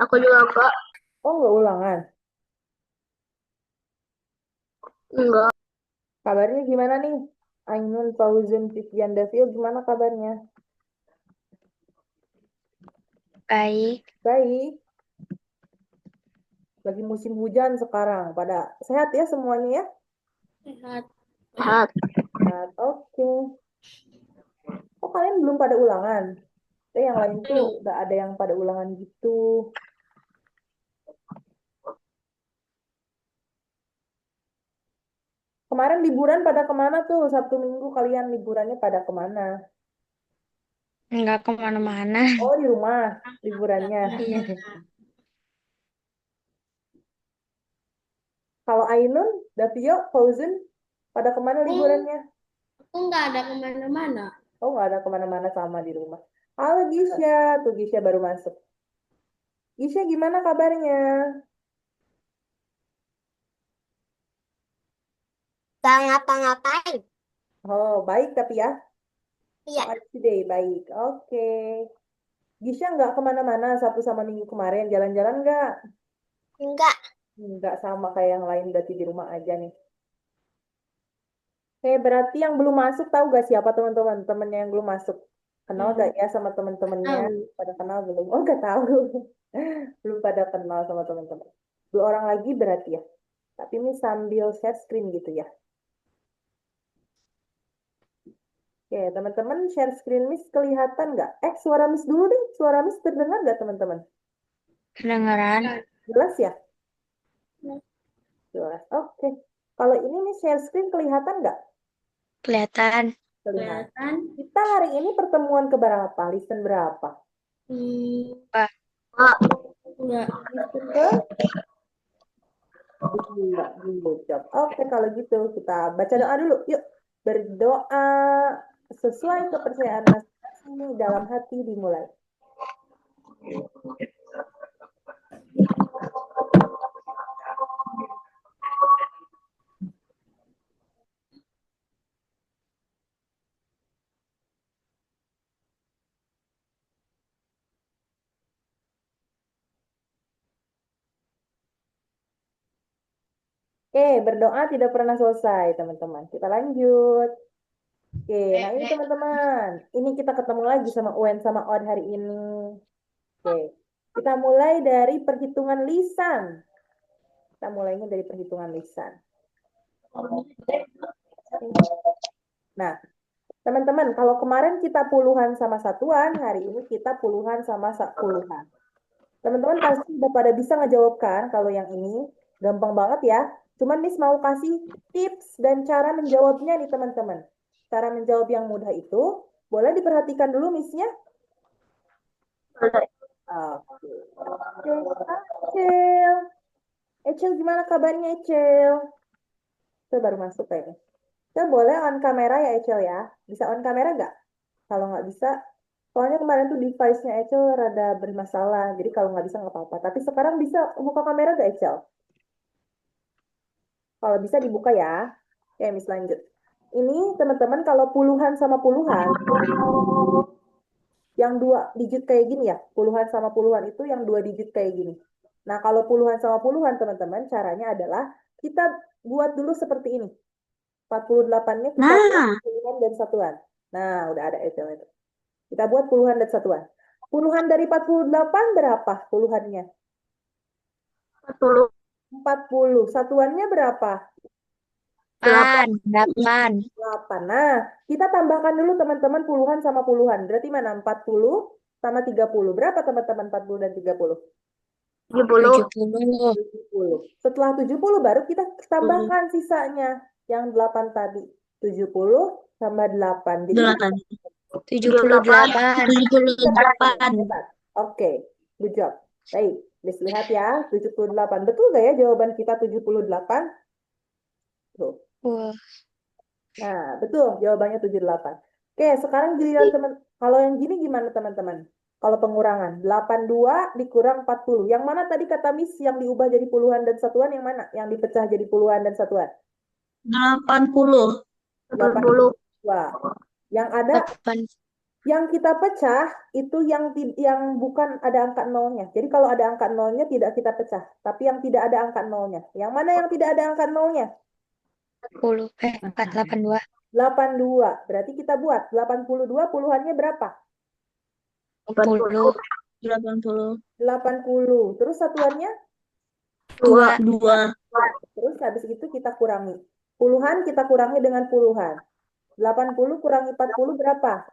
Aku juga enggak. Oh, nggak ulangan. Enggak. Kabarnya gimana nih? Ainun, Fauzun, Vivian, Davil, gimana kabarnya? Baik. Baik. Lagi musim hujan sekarang. Pada sehat ya semuanya ya? Sehat. Sehat. Sehat. Oke. Oh, kalian belum pada ulangan? Yang lain tuh Belum. nggak ada yang pada ulangan gitu. Kemarin liburan pada kemana tuh? Sabtu Minggu kalian liburannya pada kemana? Enggak kemana-mana. Oh, di rumah liburannya. Iya. Kalau Ainun, Davio, Fauzun, pada kemana Aku, liburannya? aku nggak ada kemana-mana. Oh, nggak ada kemana-mana sama di rumah. Halo Gisya, tuh Gisya baru masuk. Gisya gimana kabarnya? Gak ngapa-ngapain. Oh, baik tapi ya. Iya. How today, baik. Oke. Gisya nggak kemana-mana Sabtu sama Minggu kemarin. Jalan-jalan nggak? Enggak. Nggak sama kayak yang lain, berarti di rumah aja nih. Berarti yang belum masuk tahu gak siapa teman-teman? Temennya yang belum masuk. Kenal gak ya sama teman-temannya? Tahu. Pada kenal belum? Oh, gak tahu. Belum pada kenal sama teman-teman. Dua orang lagi berarti ya. Tapi ini sambil share screen gitu ya. Oke, teman-teman share screen Miss kelihatan nggak? Suara Miss dulu deh. Suara Miss terdengar nggak teman-teman? Kedengeran. Jelas ya? Jelas. Oke. Kalau ini nih share screen kelihatan nggak? Kelihatan. Kelihatan. Kelihatan. Kita hari ini pertemuan keberapa? Listen berapa? Wah. Wah. Enggak. Listen ke Enggak, good job. Oke, kalau gitu kita baca doa dulu. Yuk, berdoa sesuai kepercayaan masing-masing dalam hati dimulai. Oke, berdoa tidak pernah selesai, teman-teman. Kita lanjut. Oke, nah ini teman-teman. Ini kita ketemu lagi sama Uen sama Od hari ini. Oke, kita mulai dari perhitungan lisan. Kita mulainya dari perhitungan lisan. Nah, teman-teman, kalau kemarin kita puluhan sama satuan, hari ini kita puluhan sama puluhan. Teman-teman pasti udah pada bisa ngejawab kan kalau yang ini. Gampang banget ya. Cuman Miss mau kasih tips dan cara menjawabnya nih teman-teman. Cara menjawab yang mudah itu boleh diperhatikan dulu Missnya. Oke. Ecil. Ecil gimana kabarnya Ecil? Ecil baru masuk kayaknya. Kita boleh on kamera ya Ecil ya. Bisa on kamera nggak? Kalau nggak bisa, soalnya kemarin tuh device-nya Ecil rada bermasalah. Jadi kalau nggak bisa nggak apa-apa. Tapi sekarang bisa buka kamera nggak Ecil? Kalau bisa dibuka ya. Oke, Miss lanjut. Ini teman-teman kalau puluhan sama puluhan, yang dua digit kayak gini ya, puluhan sama puluhan itu yang dua digit kayak gini. Nah, kalau puluhan sama puluhan teman-teman, caranya adalah kita buat dulu seperti ini. 48-nya kita buat Nah, puluhan dan satuan. Nah, udah ada itu. Kita buat puluhan dan satuan. Puluhan dari 48 berapa puluhannya? 40. 40. Satuannya berapa? 8. 8. 8. Nah, kita tambahkan dulu teman-teman puluhan sama puluhan. Berarti mana? 40 sama 30. Berapa teman-teman 40 dan 30? 70. 70. 70. Setelah 70 baru kita tambahkan sisanya yang 8 tadi. 70 tambah 8. Jadi berapa? 8. 78. 78. 78. Oke, good job. Baik, let's lihat ya. 78. Betul gak ya jawaban kita 78? Tuh. Wah. Nah, betul jawabannya 78. Oke, sekarang giliran teman. Kalau yang gini gimana teman-teman? Kalau pengurangan, 82 dikurang 40. Yang mana tadi kata Miss yang diubah jadi puluhan dan satuan yang mana? Yang dipecah jadi puluhan dan satuan? 80. 80. 82. Yang ada 8. Yang kita pecah itu yang bukan ada angka nolnya. Jadi kalau ada angka nolnya tidak kita pecah. Tapi yang tidak ada angka nolnya. Yang mana yang tidak ada angka nolnya? 40. 482. 82. Berarti kita buat 82 puluhannya berapa? 60. 80. 80. Terus satuannya? 2. 2. Terus habis itu kita kurangi. Puluhan kita kurangi dengan puluhan. 80 kurangi 40 berapa?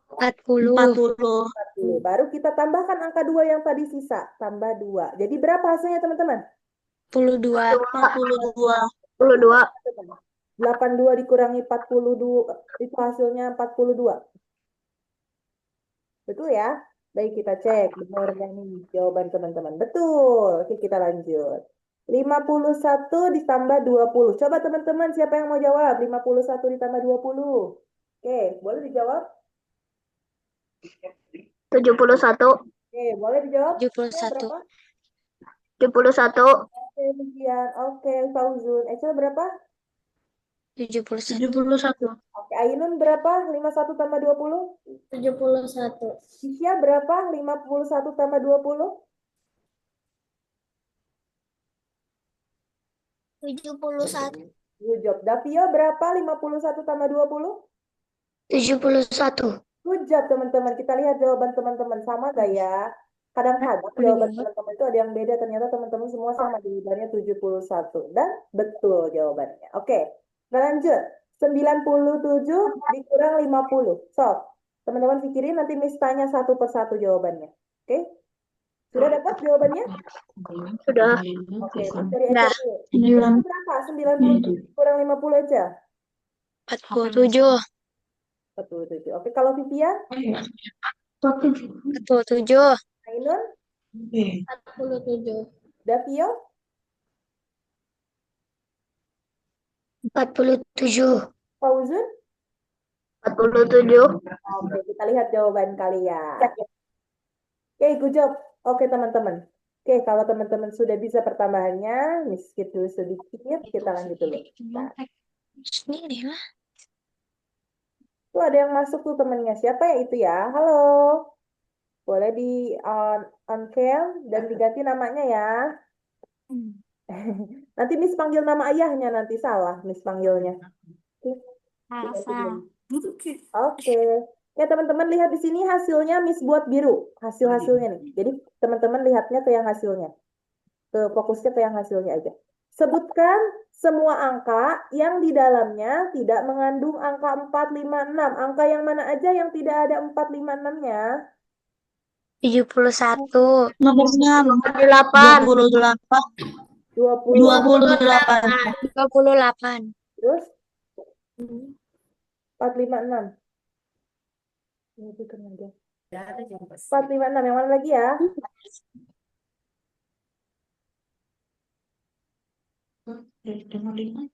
40. 40. 40. Baru kita tambahkan angka 2 yang tadi sisa. Tambah 2. Jadi berapa hasilnya teman-teman? 42. 42. 42. 82 dikurangi 42 itu hasilnya 42. Betul ya? Baik, kita cek benar nggak nih jawaban teman-teman. Betul. Oke, kita lanjut. 51 ditambah 20. Coba teman-teman siapa yang mau jawab? 51 ditambah 20. Oke, boleh dijawab? 71. Oke, boleh dijawab? 71. Berapa? 71. Oke, Lucian. Oke, Fauzun. Ecel berapa? 71. 71. Oke, Ainun berapa? 51 tambah 20? 71. Sisya berapa? 51 tambah 20? 71. Good job. Davio berapa? 51 tambah 20? 71. Good job, teman-teman. Kita lihat jawaban teman-teman. Sama gak ya? Kadang-kadang jawaban teman-teman itu ada yang beda. Ternyata teman-teman semua sama. Jawabannya 71. Dan betul jawabannya. Oke. Kita lanjut. 97 dikurang 50. So, teman-teman pikirin nanti Miss tanya satu persatu jawabannya. Oke? Sudah dapat jawabannya? Sudah. Oke, Miss dari Nah. Eca dulu. Itu berapa? 97 kurang 50 aja. 47. 47. Oke, kalau Vivian? 47. Ainun? 47. Davio? 47. Fauzun? 47. Oke, kita lihat jawaban kalian. Oke, good job. Oke, teman-teman. Oke, kalau teman-teman sudah bisa pertambahannya, Miss skip dulu sedikit, kita lanjut dulu. Nah, Sini lah. tuh ada yang masuk tuh temennya. Siapa ya itu ya? Halo. Boleh di on cam dan diganti namanya ya. Nanti Miss panggil nama ayahnya, nanti salah Miss panggilnya. Oke. Ya, teman-teman lihat di sini hasilnya Miss buat biru. Hasil-hasilnya nih. Jadi, teman-teman lihatnya ke yang hasilnya. Fokusnya ke yang hasilnya aja. Sebutkan semua angka yang di dalamnya tidak mengandung angka 4, 5, 6. Angka yang mana aja yang tidak ada 4, 5, 6-nya? 71. Nomor 6. 28. 28. 20. 28. 28. Terus 4, 5, 6. Ini bukan aja. 4, 5, 6. Yang mana lagi ya? 53.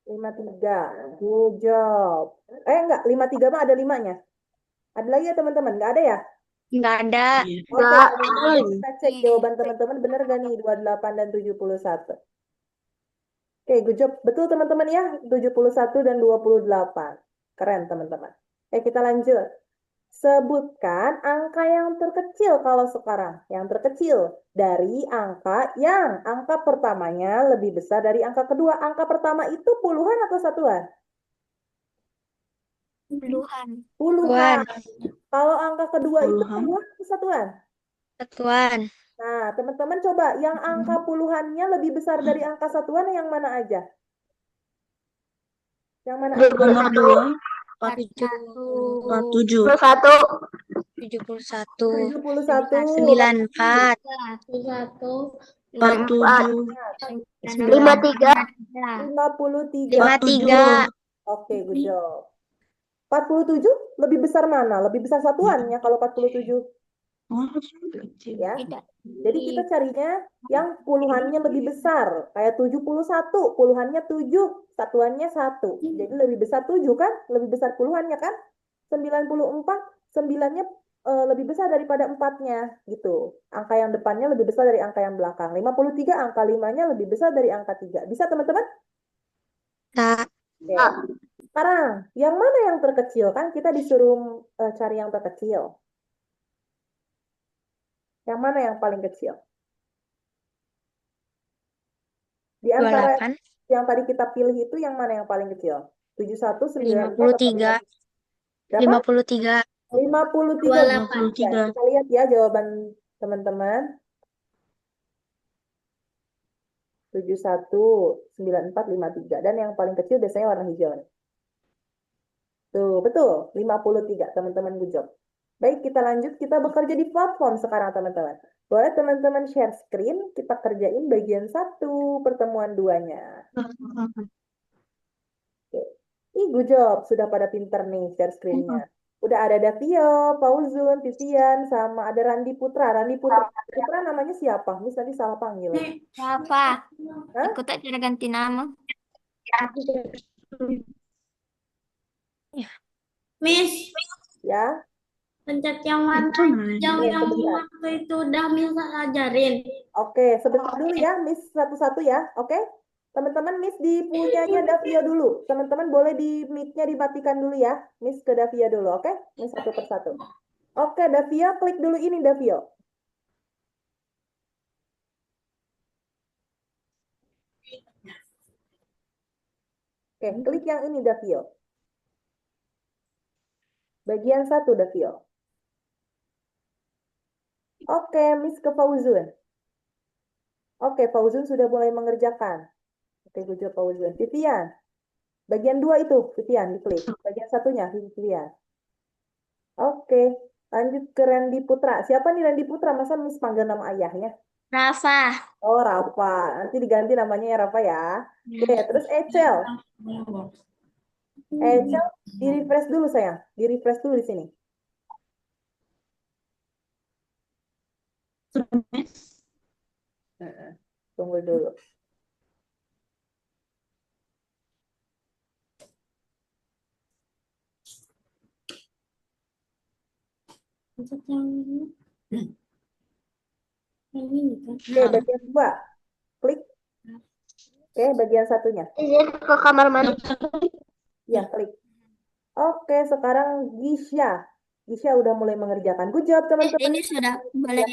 53. Good job. Enggak. 53 mah ada 5-nya. Ada lagi ya, teman-teman? Enggak ada ya? Enggak ada. Oke, teman-teman, kita cek jawaban teman-teman benar gak nih 28 dan 71. Oke, good job. Betul teman-teman ya, 71 dan 28. Keren teman-teman. Kita lanjut. Sebutkan angka yang terkecil kalau sekarang. Yang terkecil dari angka pertamanya lebih besar dari angka kedua. Angka pertama itu puluhan atau satuan? Puluhan. Puluhan. Kalau angka kedua itu Puluhan. puluhan atau satuan? Satuan. Nah, teman-teman coba yang angka puluhannya lebih besar dari angka satuan yang mana aja? Yang mana aja? Nomor 2. 47. 71. 71. 71. 94. 47. 53. 53. Oke, good job. 47 lebih besar mana? Lebih besar satuannya kalau 47. Ya. Jadi kita carinya yang puluhannya lebih besar. Kayak 71, puluhannya 7, satuannya 1. Jadi lebih besar 7 kan? Lebih besar puluhannya kan? 94, 9-nya lebih besar daripada 4-nya. Gitu. Angka yang depannya lebih besar dari angka yang belakang. 53, angka 5-nya lebih besar dari angka 3. Bisa teman-teman? Tak. Oke. Sekarang, yang mana yang terkecil? Kan kita disuruh cari yang terkecil. Yang mana yang paling kecil? Di antara 28. yang tadi kita pilih itu yang mana yang paling kecil? 71, 94, atau 53. 5? Berapa? 53. 53. 28. Ya, kita lihat ya jawaban teman-teman. 71, 94, 53. Dan yang paling kecil biasanya warna hijau nih. Tuh, betul. 53, teman-teman good job. Baik, kita lanjut. Kita bekerja di platform sekarang, teman-teman. Boleh teman-teman share screen, kita kerjain bagian 1, pertemuan 2-nya. Oke. Ih, good job. Sudah pada pinter nih share screen-nya. Udah ada Davio, Pauzun, Vivian, sama ada Randi Putra. Randi Putra namanya siapa? Miss nanti salah panggil. Apa? Hah? Ikut aja ganti nama. Miss, Ya, pencet yang warna hijau yang waktu itu udah Miss ajarin. oke. Sebentar dulu ya, Miss satu-satu ya. Oke? Teman-teman, Miss di punyanya Davio dulu. Teman-teman boleh di mic-nya dimatikan dulu ya. Miss ke Davio dulu, oke? Miss satu persatu. Oke, Davio, klik dulu ini, Davio. Oke, klik yang ini, Davio. Bagian 1, Davio. Oke, Miss ke Fauzun. Oke, Fauzun sudah mulai mengerjakan. Oke, good job, Fauzun. Vivian. Bagian 2 itu, Vivian, diklik. Bagian satunya, Vivian. Oke, lanjut ke Randy Putra. Siapa nih Randy Putra? Masa Miss panggil nama ayahnya? Rafa. Oh, Rafa. Nanti diganti namanya ya Rafa ya. Oke, terus Ecel. Ecel, di-refresh dulu sayang. Di-refresh dulu di sini. Tunggu dulu. Pencet yang ini. Yang ini kan. Oke, bagian 2. Klik. Oke, bagian satunya. Izin ke kamar mandi. Ya, klik. Oke, sekarang Gisha. Gisha udah mulai mengerjakan. Good job, teman-teman. Ini sudah boleh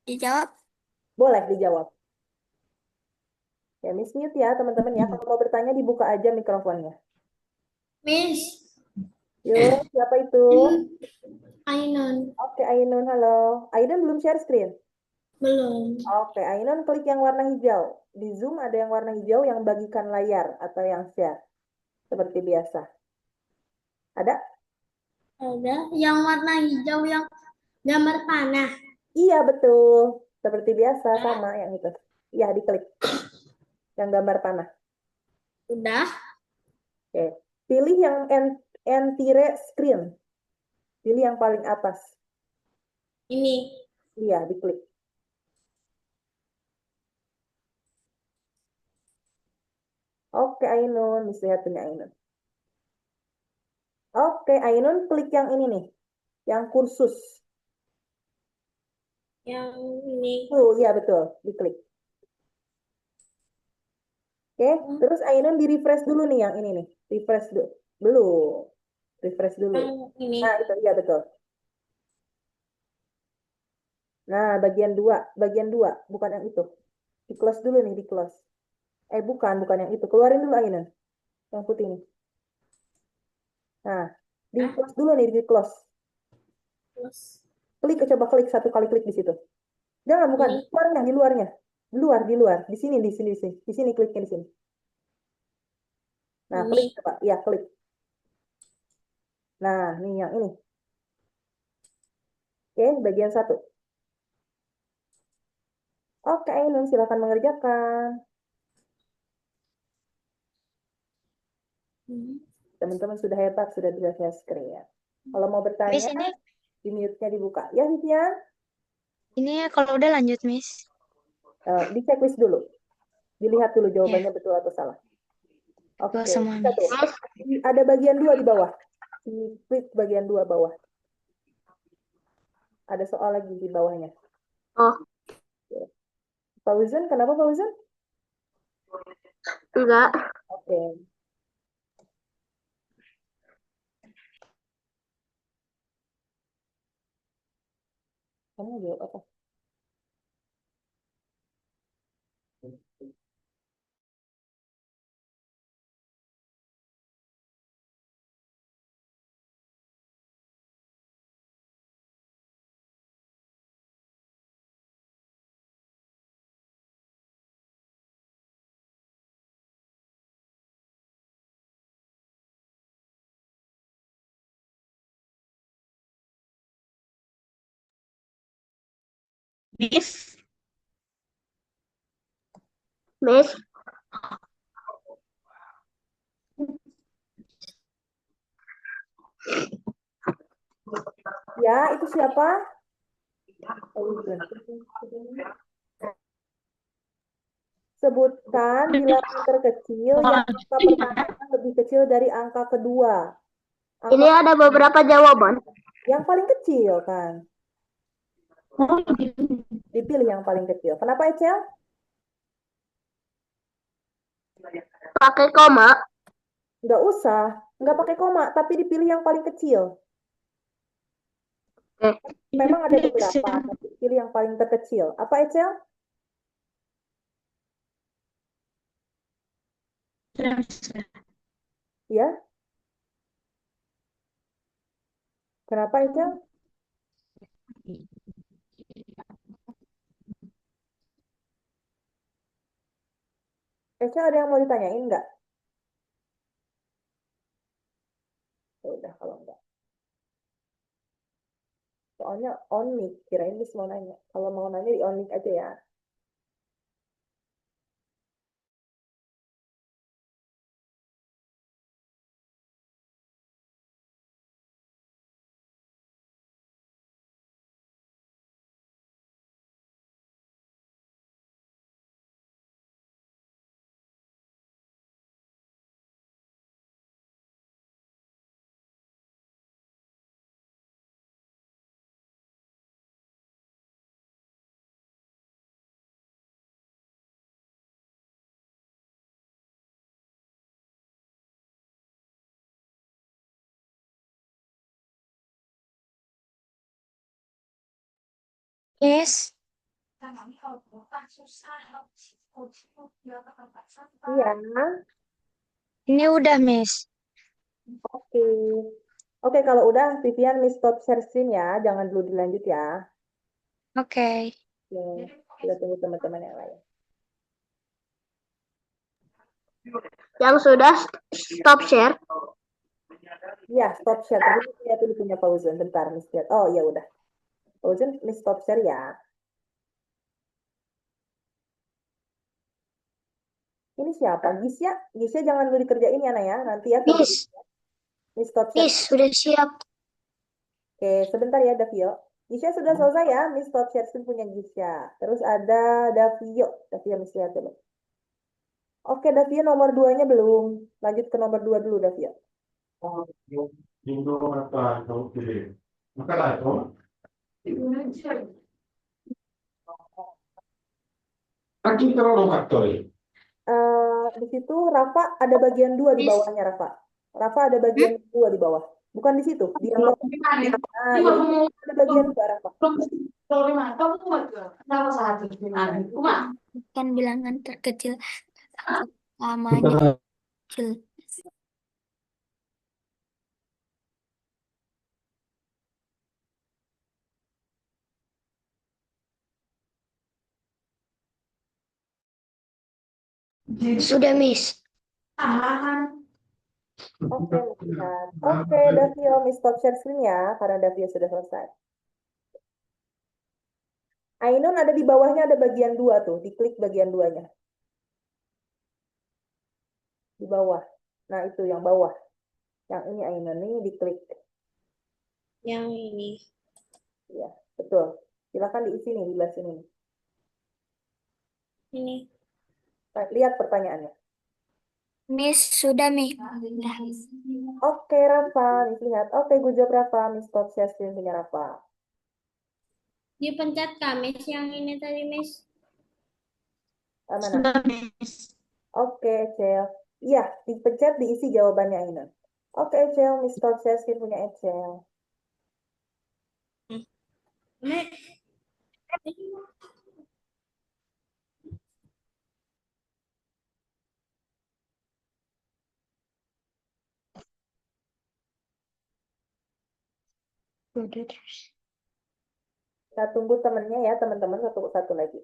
dijawab. Boleh dijawab. Ya, Miss mute ya, teman-teman ya. Kalau mau bertanya, dibuka aja mikrofonnya. Miss, Yuk, siapa itu? Ainun. Oke, Ainun, halo. Ainun belum share screen? Belum. Oke, Ainun klik yang warna hijau. Di Zoom ada yang warna hijau yang bagikan layar atau yang share. Seperti biasa. Ada? Ada yang warna hijau yang gambar panah. Iya, betul. Seperti biasa, sama yang itu. Iya, diklik. Yang gambar panah. Udah. Oke. Pilih yang entire screen. Pilih yang paling atas. Ini. Iya, diklik. Oke, Ainun. Bisa lihat punya Ainun. Oke, Ainun klik yang ini nih. Yang kursus. Yang ini. Tuh, iya betul. Diklik. Oke, terus Ainun di-refresh dulu nih yang ini nih. Refresh dulu. Belum. Refresh dulu. Yang ini. Nah, itu iya betul. Nah, bagian 2, bagian 2, bukan yang itu. Di close dulu nih, di close. Bukan yang itu. Keluarin dulu Ainun. Yang putih nih. Nah, di close dulu nih, di close. Terus Klik, coba klik satu kali klik di situ. Jangan, bukan. ini. Luarnya, di luarnya. Di luar, di luar. Di sini, di sini, di sini. Di sini kliknya di sini. Nah, Ini. klik coba. Iya, klik. Nah, ini yang ini. Oke, bagian 1. Oke, Ainun, silakan mengerjakan. Ini. Teman-teman sudah hebat, sudah bisa share screen ya. Kalau mau bertanya, Miss, ini di mute-nya dibuka. Ya, Vivian, kalau udah lanjut, Miss. di checklist dulu. Dilihat dulu jawabannya betul atau salah. Oke, Semua, bisa tuh. Ada bagian 2 di bawah. Klik bagian 2 bawah. Ada soal lagi di bawahnya. Oh. Fauzan, kenapa Fauzan? Enggak. Oke. Kamu jawab apa? Miss. Miss, Ya, itu siapa? Sebutkan bilangan terkecil yang angka pertamanya lebih kecil dari angka kedua. ini Angka ada beberapa jawaban. yang paling kecil kan? Oh, Dipilih yang paling kecil. Kenapa, Ecel? Pakai koma. Nggak usah. Nggak pakai koma, tapi dipilih yang paling kecil. Oke. Memang ada beberapa, tapi pilih yang paling terkecil. Apa, Ecel? Ya? Kenapa, Ecel? Ecel ada yang mau ditanyain nggak? Ya udah, kalau nggak. Soalnya on mic, kirain Miss mau nanya. Kalau mau nanya di on mic aja ya. Miss, Iya. ini udah, Miss. Oke. Oke, kalau udah, Vivian Miss stop share screen ya. Jangan dulu dilanjut ya. Oke. Oke, kita tunggu teman-teman yang lain. Yang sudah stop share. Ya, stop share. Tadi lihat dulu punya Fauzan. Bentar, Miss lihat. Oh, ya udah. Fauzan, Miss stop share ya. Ini siapa? Gisya? Gisya jangan dulu dikerjain ya, Naya. Nanti ya. Miss, Miss stop share. Miss, sudah siap. Oke, sebentar ya, Davio. Gisya sudah selesai ya. Miss stop share screen punya Gisya. Terus ada Davio. Davio, Miss lihat dulu. Oke, Davio nomor 2-nya belum. Lanjut ke nomor 2 dulu, Davio. Di situ Rafa ada bagian 2 di bawahnya, Rafa. Rafa ada bagian 2 di bawah. Bukan di situ, di yang bawah. Nah, ya, ada bagian 2, Rafa. Kan bilangan terkecil. Namanya kecil. Sudah, Miss. Oke, lihat. Oke, Davio, Miss stop share screen ya, karena Davio sudah selesai. Ainun ada di bawahnya ada bagian 2 tuh, diklik bagian 2-nya. Di bawah. Nah, itu yang bawah. Yang ini Ainun, ini diklik. Yang ini. Ya, betul. Silakan diisi nih, di belah sini. Ini. Lihat pertanyaannya. Miss, sudah, Miss. Oke, Rafa, Miss lihat. Oke, good job Rafa, Miss stop share screen punya Rafa. Dipencet kak, Miss, yang ini tadi, Miss. Mana? Sudah, Miss. Oke, Ecel. Iya, dipencet diisi jawabannya Ainun. Oke, Ecel, Miss stop share screen punya Ecel. Ini Udah terus. Kita tunggu temennya ya, teman-teman, satu lagi.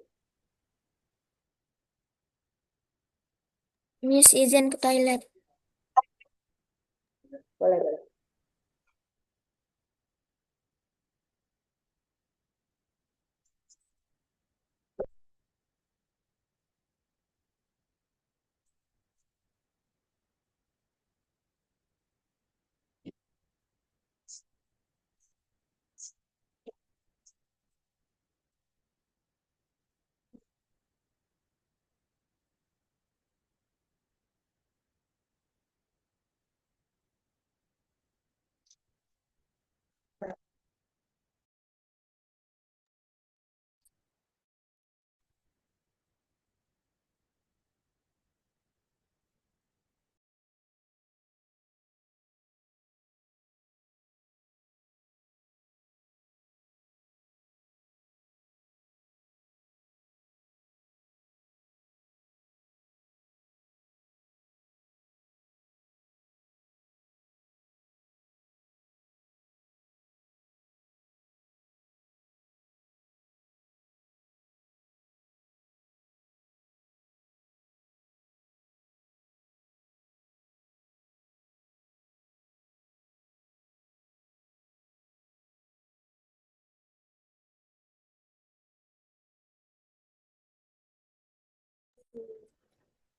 Miss izin ke toilet. Boleh, boleh.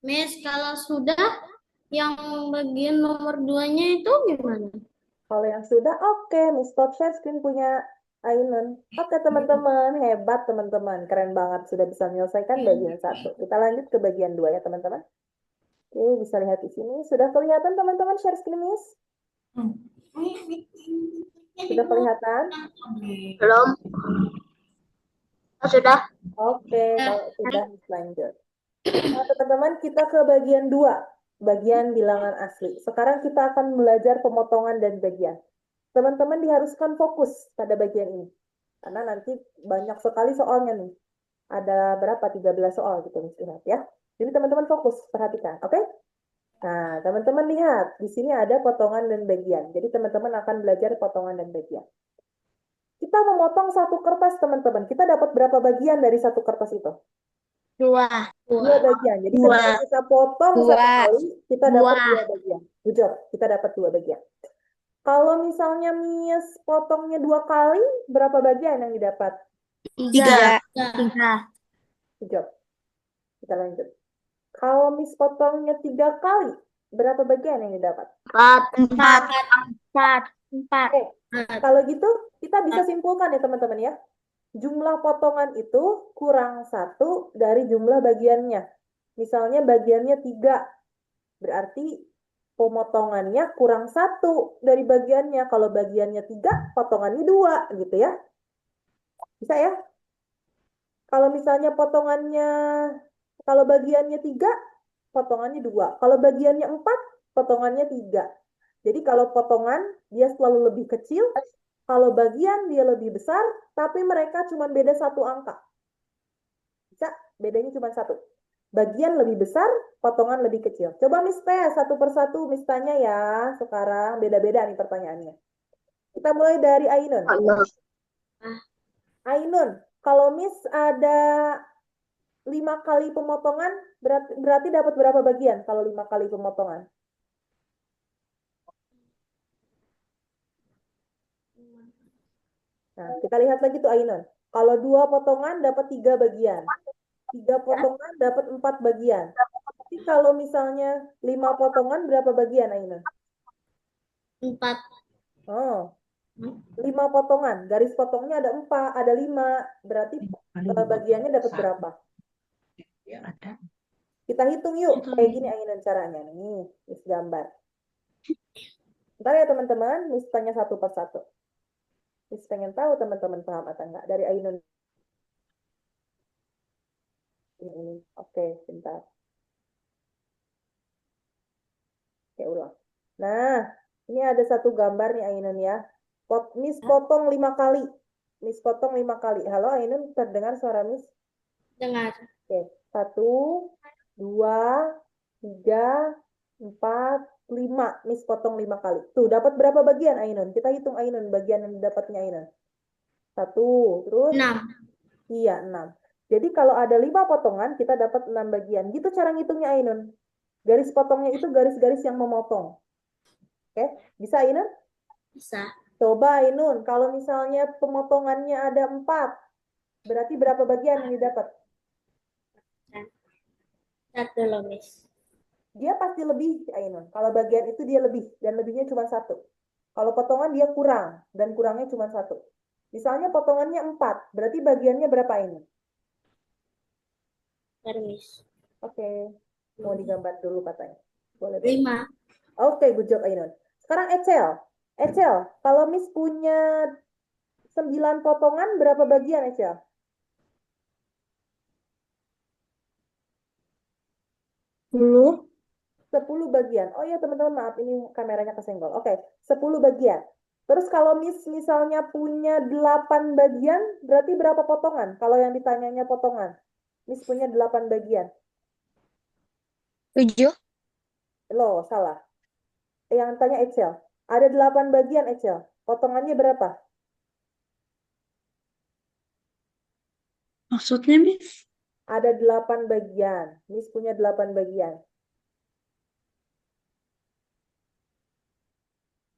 Miss, kalau sudah yang bagian nomor 2-nya itu gimana? Kalau yang sudah, oke. Miss Stop share screen punya Ainun. Oke, teman-teman. Hebat, teman-teman. Keren banget. Sudah bisa menyelesaikan bagian 1. Kita lanjut ke bagian 2 ya, teman-teman. Oke, bisa lihat di sini. Sudah kelihatan, teman-teman, share screen, Miss? Sudah kelihatan? Belum. Oh, sudah. Oke, kalau sudah, Miss lanjut. Nah, teman-teman, kita ke bagian 2. Bagian bilangan asli. Sekarang kita akan belajar pemotongan dan bagian. Teman-teman diharuskan fokus pada bagian ini. Karena nanti banyak sekali soalnya nih. Ada berapa? 13 soal gitu, Miss lihat ya. Jadi teman-teman fokus, perhatikan, oke? Nah, teman-teman lihat, di sini ada potongan dan bagian. Jadi teman-teman akan belajar potongan dan bagian. Kita memotong satu kertas, teman-teman. Kita dapat berapa bagian dari satu kertas itu? 2. Dua bagian. Jadi Dua. ketika kita potong Dua. satu kali, kita dapat Dua. 2 bagian. Jujur, kita dapat 2 bagian. Kalau misalnya Miss potongnya 2 kali, berapa bagian yang didapat? 3. 3. Jujur. Kita lanjut. Kalau Miss potongnya 3 kali, berapa bagian yang didapat? 4. 4. 4. 4. Oke, kalau gitu kita bisa simpulkan ya teman-teman ya. Jumlah potongan itu kurang 1 dari jumlah bagiannya. Misalnya bagiannya 3, berarti pemotongannya kurang 1 dari bagiannya. Kalau bagiannya 3, potongannya 2 gitu ya. Bisa ya? Kalau misalnya kalau bagiannya 3, potongannya 2. Kalau bagiannya 4, potongannya 3. Jadi kalau potongan, dia selalu lebih kecil. Kalau bagian, dia lebih besar. Tapi mereka cuma beda 1 angka. Bisa? Bedanya cuma 1. Bagian lebih besar, potongan lebih kecil. Coba Miss tes satu persatu, Miss tanya ya. Sekarang beda-beda nih pertanyaannya. Kita mulai dari Ainun. Ainun, kalau Miss ada 5 kali pemotongan, berarti dapat berapa bagian kalau 5 kali pemotongan? Nah, kita lihat lagi tuh Ainun. Kalau 2 potongan dapat 3 bagian. 3 potongan dapat 4 bagian. Tapi kalau misalnya 5 potongan berapa bagian Ainun? 4. Oh, 5 potongan. Garis potongnya ada 4, ada 5. Berarti bagiannya dapat berapa? Kita hitung yuk. Kayak gini Ainun caranya. Nih, Miss gambar. Ntar ya teman-teman, Miss tanya satu persatu. Miss pengen tahu teman-teman paham atau enggak dari Ainun. Ini. Oke, bentar. Oke, ulang. Nah, ini ada satu gambar nih Ainun ya. Miss potong 5 kali. Miss potong 5 kali. Halo, Ainun, terdengar suara Miss? Dengar. Oke, 1, 2, 3, 4, 5. Miss potong 5 kali. Tuh, dapat berapa bagian, Ainun? Kita hitung, Ainun, bagian yang dapatnya Ainun. 1, terus? 6. Iya, 6. Jadi kalau ada 5 potongan, kita dapat 6 bagian. Gitu cara ngitungnya, Ainun. Garis potongnya itu garis-garis yang memotong. Oke, bisa, Ainun? Bisa. Coba, Ainun, kalau misalnya pemotongannya ada 4, berarti berapa bagian yang didapat? Lihat dulu, Miss. Dia pasti lebih, Ainun. Kalau bagian itu dia lebih, dan lebihnya cuma 1. Kalau potongan dia kurang, dan kurangnya cuma 1. Misalnya potongannya 4, berarti bagiannya berapa, Ainun? Bentar, Miss. Oke, mau digambar dulu katanya. Boleh, boleh. 5. Oke, good job, Ainun. Sekarang Ecel. Ecel, kalau Miss punya 9 potongan, berapa bagian, Ecel? 10. 10 bagian. Oh iya, teman-teman, maaf, ini kameranya kesenggol. Oke, 10 bagian. Terus kalau Miss misalnya punya 8 bagian, berarti berapa potongan? Kalau yang ditanyanya potongan. Miss punya 8 bagian. 7. Loh, salah. Yang tanya Excel. Ada 8 bagian, Excel. Potongannya berapa? Maksudnya, Miss? Ada 8 bagian. Miss punya 8 bagian.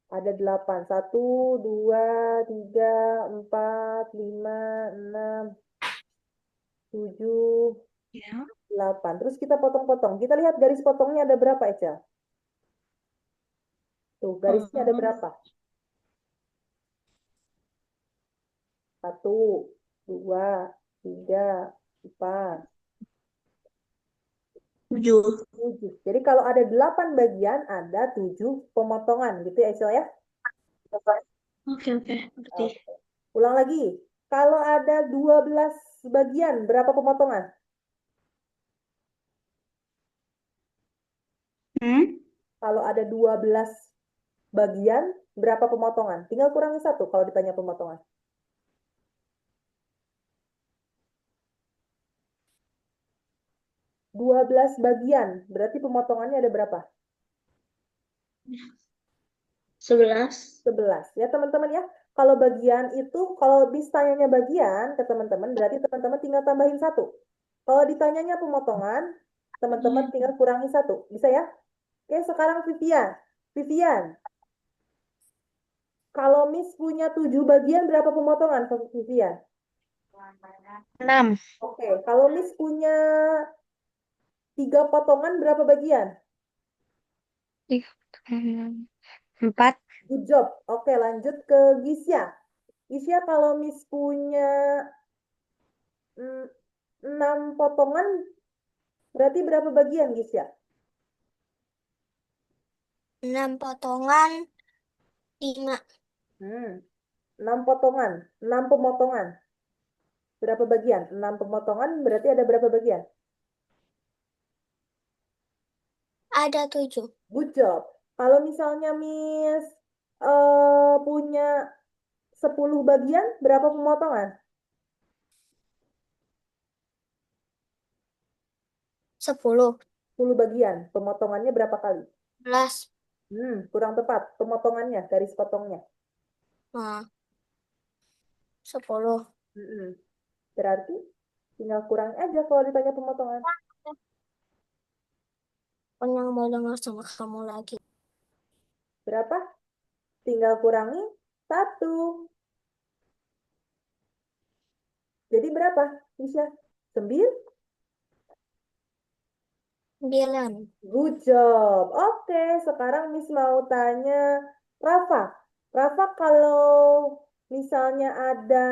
Ada 8. 1, 2, 3, 4, 5, 6, 7, Ya. 8. Terus kita potong-potong. Kita lihat garis potongnya ada berapa, Ecel? Tuh, garisnya ada Oh, berapa? 1, 2, 3, 4, 7. 7. Jadi kalau ada 8 bagian, ada 7 pemotongan. Gitu ya, Ecel ya? Oke, oke. Ngerti. Oke. Ulang lagi. Kalau ada 12 bagian, berapa pemotongan? Hmm? Kalau ada 12 bagian, berapa pemotongan? Tinggal kurangi 1 kalau ditanya pemotongan. 12 bagian, berarti pemotongannya ada berapa? 11. 11. Ya, teman-teman ya. Kalau bagian itu, kalau ditanyanya bagian ke teman-teman, berarti teman-teman tinggal tambahin 1. Kalau ditanyanya pemotongan, teman-teman tinggal kurangi 1. Bisa ya? Oke, sekarang Vivian. Vivian, kalau Miss punya 7 bagian, berapa pemotongan, Vivian? 6. Oke, kalau Miss punya 3 potongan, berapa bagian? 4. Good job. Oke, lanjut ke Gisya. Gisya, kalau Miss punya 6 potongan, berarti berapa bagian, Gisya? 6 potongan, 5. 6 potongan, 6 pemotongan. Berapa bagian? 6 pemotongan berarti ada berapa bagian? Ada 7. Good job. Kalau misalnya Miss punya 10 bagian, berapa pemotongan? 10. 10 bagian. Pemotongannya berapa kali? 11. Kurang tepat. Pemotongannya, garis potongnya. Nah, 10. Hmm, Berarti tinggal kurang aja kalau ditanya pemotongan. Yang mau dengar sama kamu lagi. Berapa? Tinggal kurangi 1. Jadi berapa, Misha? 9? 9. Good job. Oke, sekarang Miss mau tanya Rafa. Rafa, kalau misalnya ada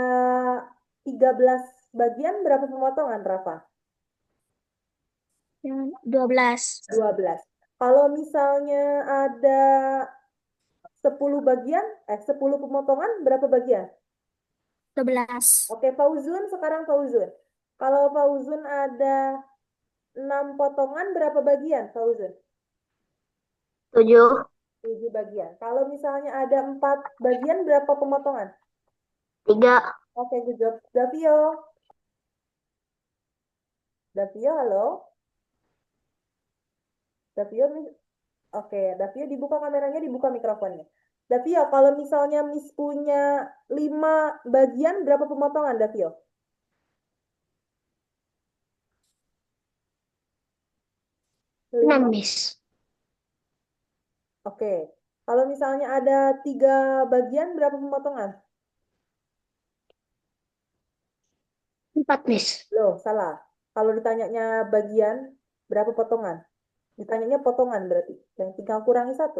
13 bagian, berapa pemotongan, Rafa? 12. 12. Kalau misalnya ada 10 bagian, 10 pemotongan, berapa bagian? 11. Oke, Fauzun, sekarang Fauzun. Kalau Fauzun ada 6 potongan, berapa bagian, Fauzun? 7. 7 bagian. Kalau misalnya ada 4 bagian, berapa pemotongan? 3. Oke, good job. Davio. Davio, halo. Davio, oke. Davio dibuka kameranya, dibuka mikrofonnya. Davio, kalau misalnya Miss punya 5 bagian, berapa pemotongan, Davio? 6, 5. Miss. Oke. Kalau misalnya ada 3 bagian, berapa pemotongan? 4, Miss. Loh, salah. Kalau ditanyanya bagian, berapa potongan? Ditanyanya potongan berarti. Yang tinggal kurangi 1.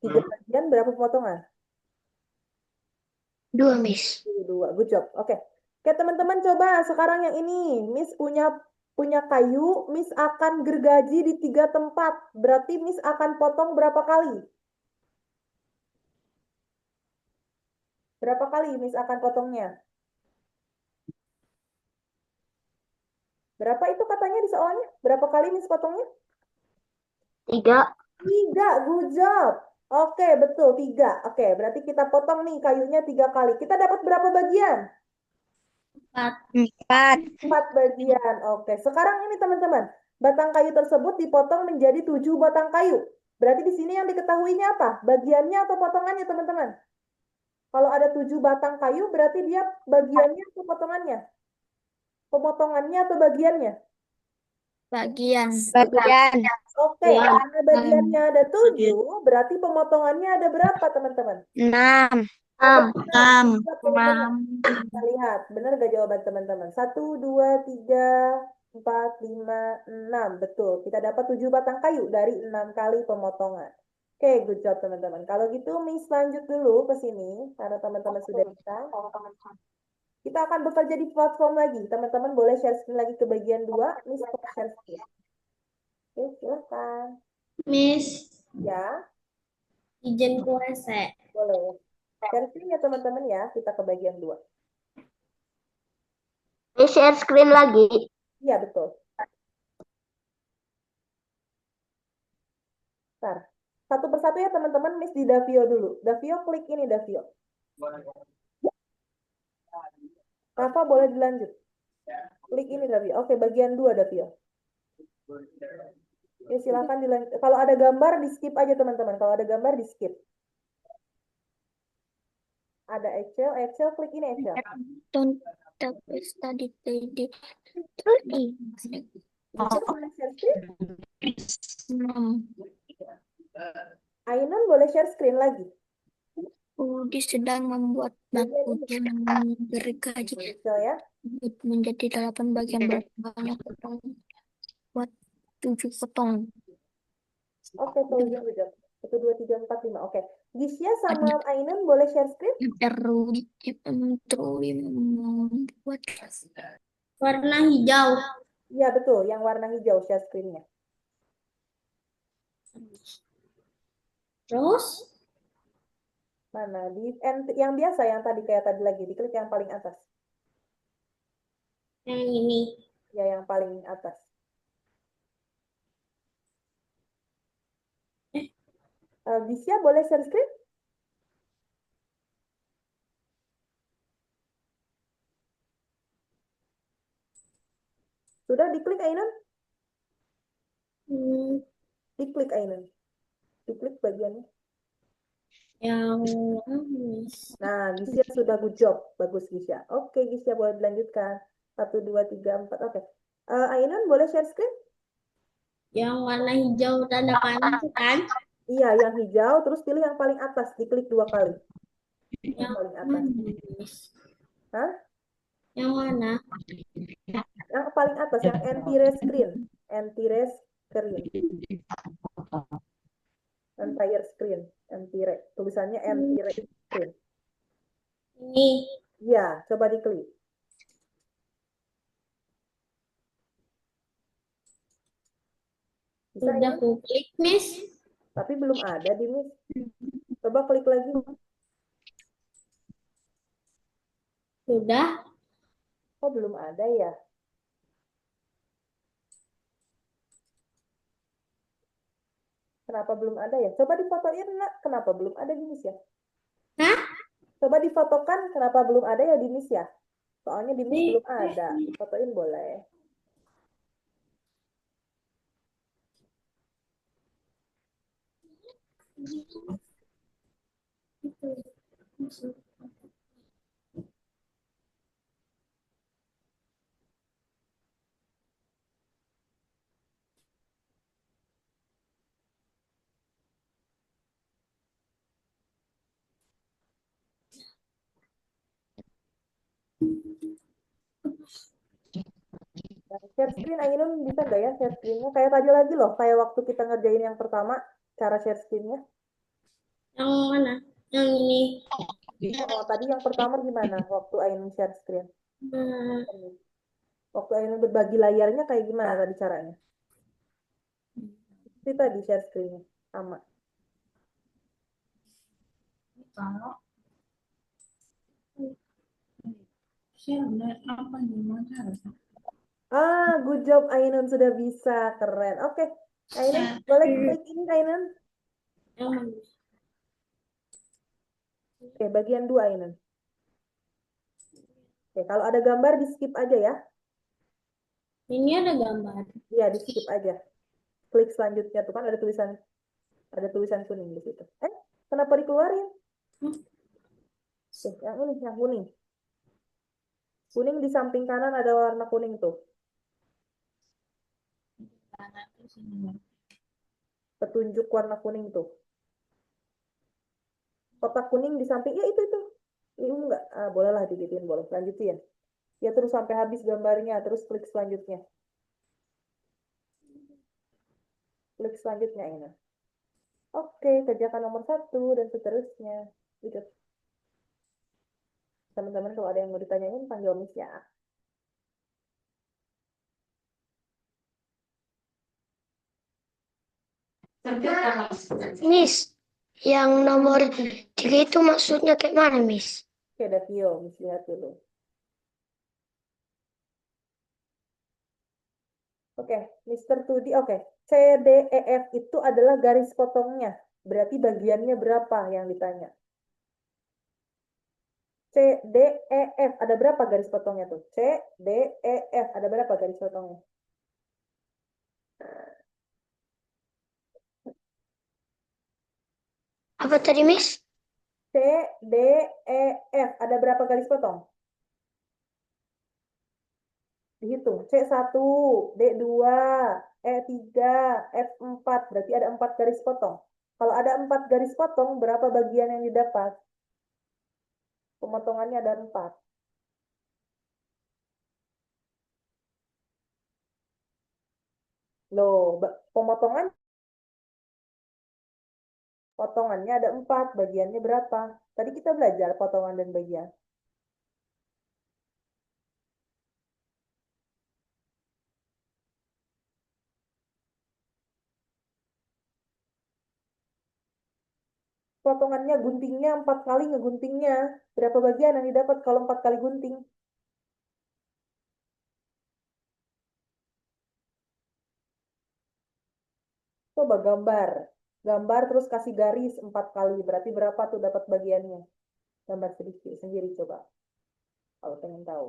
3 bagian, berapa potongan? 2, Miss. 2. Good job. Oke. Oke, teman-teman coba sekarang yang ini. Miss punya punya kayu, Miss akan gergaji di 3 tempat. Berarti Miss akan potong berapa kali? Berapa kali Miss akan potongnya? Berapa itu katanya di soalnya? Berapa kali Miss potongnya? 3. 3, good job. Oke, betul, 3. Oke, berarti kita potong nih kayunya 3 kali. Kita dapat berapa bagian? 4. 4. 4 bagian. Oke, sekarang ini teman-teman. Batang kayu tersebut dipotong menjadi 7 batang kayu. Berarti di sini yang diketahuinya apa? Bagiannya atau potongannya, teman-teman? Kalau ada 7 batang kayu, berarti dia bagiannya atau potongannya? Pemotongannya atau bagiannya? Bagian. Bagian. Oke, karena bagiannya ada 7, berarti pemotongannya ada berapa, teman-teman? 6. Ada 6. 6. Lihat, teman-teman. Kita lihat, benar gak jawaban teman-teman? 1, 2, 3, 4, 5, 6. Betul, kita dapat 7 batang kayu dari 6 kali pemotongan. Oke, good job teman-teman. Kalau gitu, Miss lanjut dulu ke sini, karena teman-teman sudah bisa. Kita akan bekerja di platform lagi. Teman-teman boleh share screen lagi ke bagian 2. Miss share screen. Oke, silakan. Miss, Ya, izin ke WC. boleh. Share screen ya teman-teman ya, kita ke bagian 2. Share screen lagi. Iya, betul. Bentar. Satu persatu ya teman-teman, Miss di Davio dulu. Davio, klik ini Davio. Rafa boleh dilanjut. Klik ini Davio. Oke, bagian 2 Davio. Ya, silakan dilanjut. Kalau ada gambar, di skip aja teman-teman. Kalau ada gambar, di skip. Ada Excel, Excel, klik ini Excel. Don't study the Bisa boleh share screen? 6. Ainun boleh share screen lagi. Udi sedang membuat batu gergaji Excel ya. menjadi 8 bagian banyak potong buat 7 potong. Oke, Fauzi udah. 1, 2, 3, 4, 5. Oke. Gisya sama Ainun boleh share screen? Terus membuat Warna hijau. Iya, betul. Yang warna hijau share screen-nya. Terus, Mana? Yang biasa, yang tadi kayak tadi lagi. Diklik yang paling atas. yang ini. Ya, yang paling atas. Gisya boleh share screen? Sudah diklik Ainun? Hmm, Diklik Ainun. Diklik bagiannya. yang Miss. Nah, Gisya sudah good job. Bagus Gisya. Oke, Gisya boleh dilanjutkan. 1, 2, 3, 4. Oke. Ainun boleh share screen? Yang warna hijau tanda panah itu kan? Iya, yang hijau. Terus pilih yang paling atas. Diklik 2 kali. Yang Yang paling atas. mana, Miss? Hah? Yang mana? Yang paling atas. Yang anti-race screen. Anti-race screen. Entire screen. Anti-race. Tulisannya anti-race screen. Ini. Iya, coba diklik. Bisa Sudah ini? ku klik, Miss. Tapi belum ada di Miss. Coba klik lagi. Sudah. Oh, belum ada ya? Kenapa belum ada ya? Coba difotoin, nak. Kenapa belum ada di Miss ya? Hah? Coba difotokan, kenapa belum ada ya di Miss ya? Soalnya di Miss belum ada. Fotoin boleh. Nah, share screen, Ainun bisa gak ya share screen-nya? Kayak tadi lagi loh, kayak waktu kita ngerjain yang pertama, cara share screen-nya. Yang mana? Yang ini. Oh, tadi yang pertama gimana waktu Ainun share screen? Hmm, Waktu Ainun berbagi layarnya kayak gimana tadi caranya? Itu tadi share screen-nya, sama. Kalau share apa nih Mas? Ah, good job Ainun sudah bisa, keren. Oke, Ainun boleh klik ini Ainun. yang mana? Oke, bagian 2 Ainun. Oke, kalau ada gambar di skip aja ya. Ini ada gambar. Iya, di skip aja. Klik selanjutnya tuh kan ada tulisan kuning di situ. Kenapa dikeluarin? Hmm. Oke, yang ini, yang kuning. Kuning di samping kanan ada warna kuning tuh. Petunjuk warna kuning tuh. Kotak kuning di samping, ya itu. Ini enggak, bolehlah digituin, boleh. Lanjutin. Ya terus sampai habis gambarnya, terus klik selanjutnya. Klik selanjutnya ini. Oke, kerjakan nomor 1 dan seterusnya. Gitu. Teman-teman kalau ada yang mau ditanyain, panggil Miss ya. Miss, yang nomor 3 itu maksudnya kayak mana, Miss? Oke, ada Tio, Miss lihat dulu. Oke, Mister Tudi, oke. C, D, E, F itu adalah garis potongnya. Berarti bagiannya berapa yang ditanya? C, D, E, F. Ada berapa garis potongnya tuh? C, D, E, F. Ada berapa garis potongnya? Apa tadi, Miss? C, D, E, F. Ada berapa garis potong? Dihitung. C1, D2, E3, F4. Berarti ada 4 garis potong. Kalau ada 4 garis potong, berapa bagian yang didapat? Pemotongannya ada 4. Loh, potongannya ada 4. Bagiannya berapa? Tadi kita belajar potongan dan bagian. Potongannya guntingnya 4 kali ngeguntingnya. Berapa bagian yang didapat kalau 4 kali gunting? Coba gambar. Gambar terus kasih garis 4 kali. Berarti berapa tuh dapat bagiannya? Gambar sedikit sendiri coba. Kalau pengen tahu.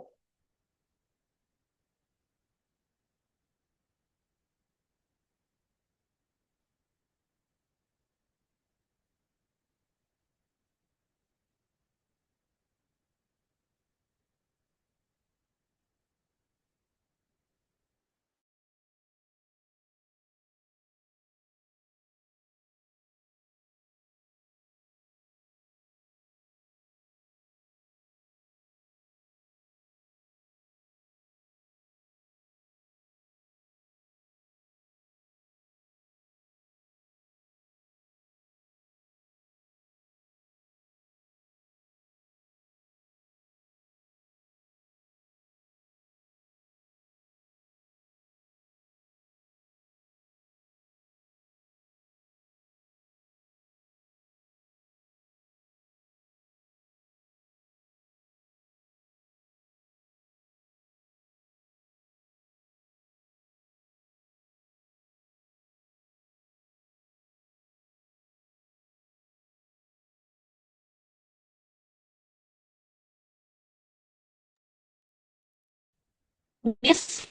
Miss,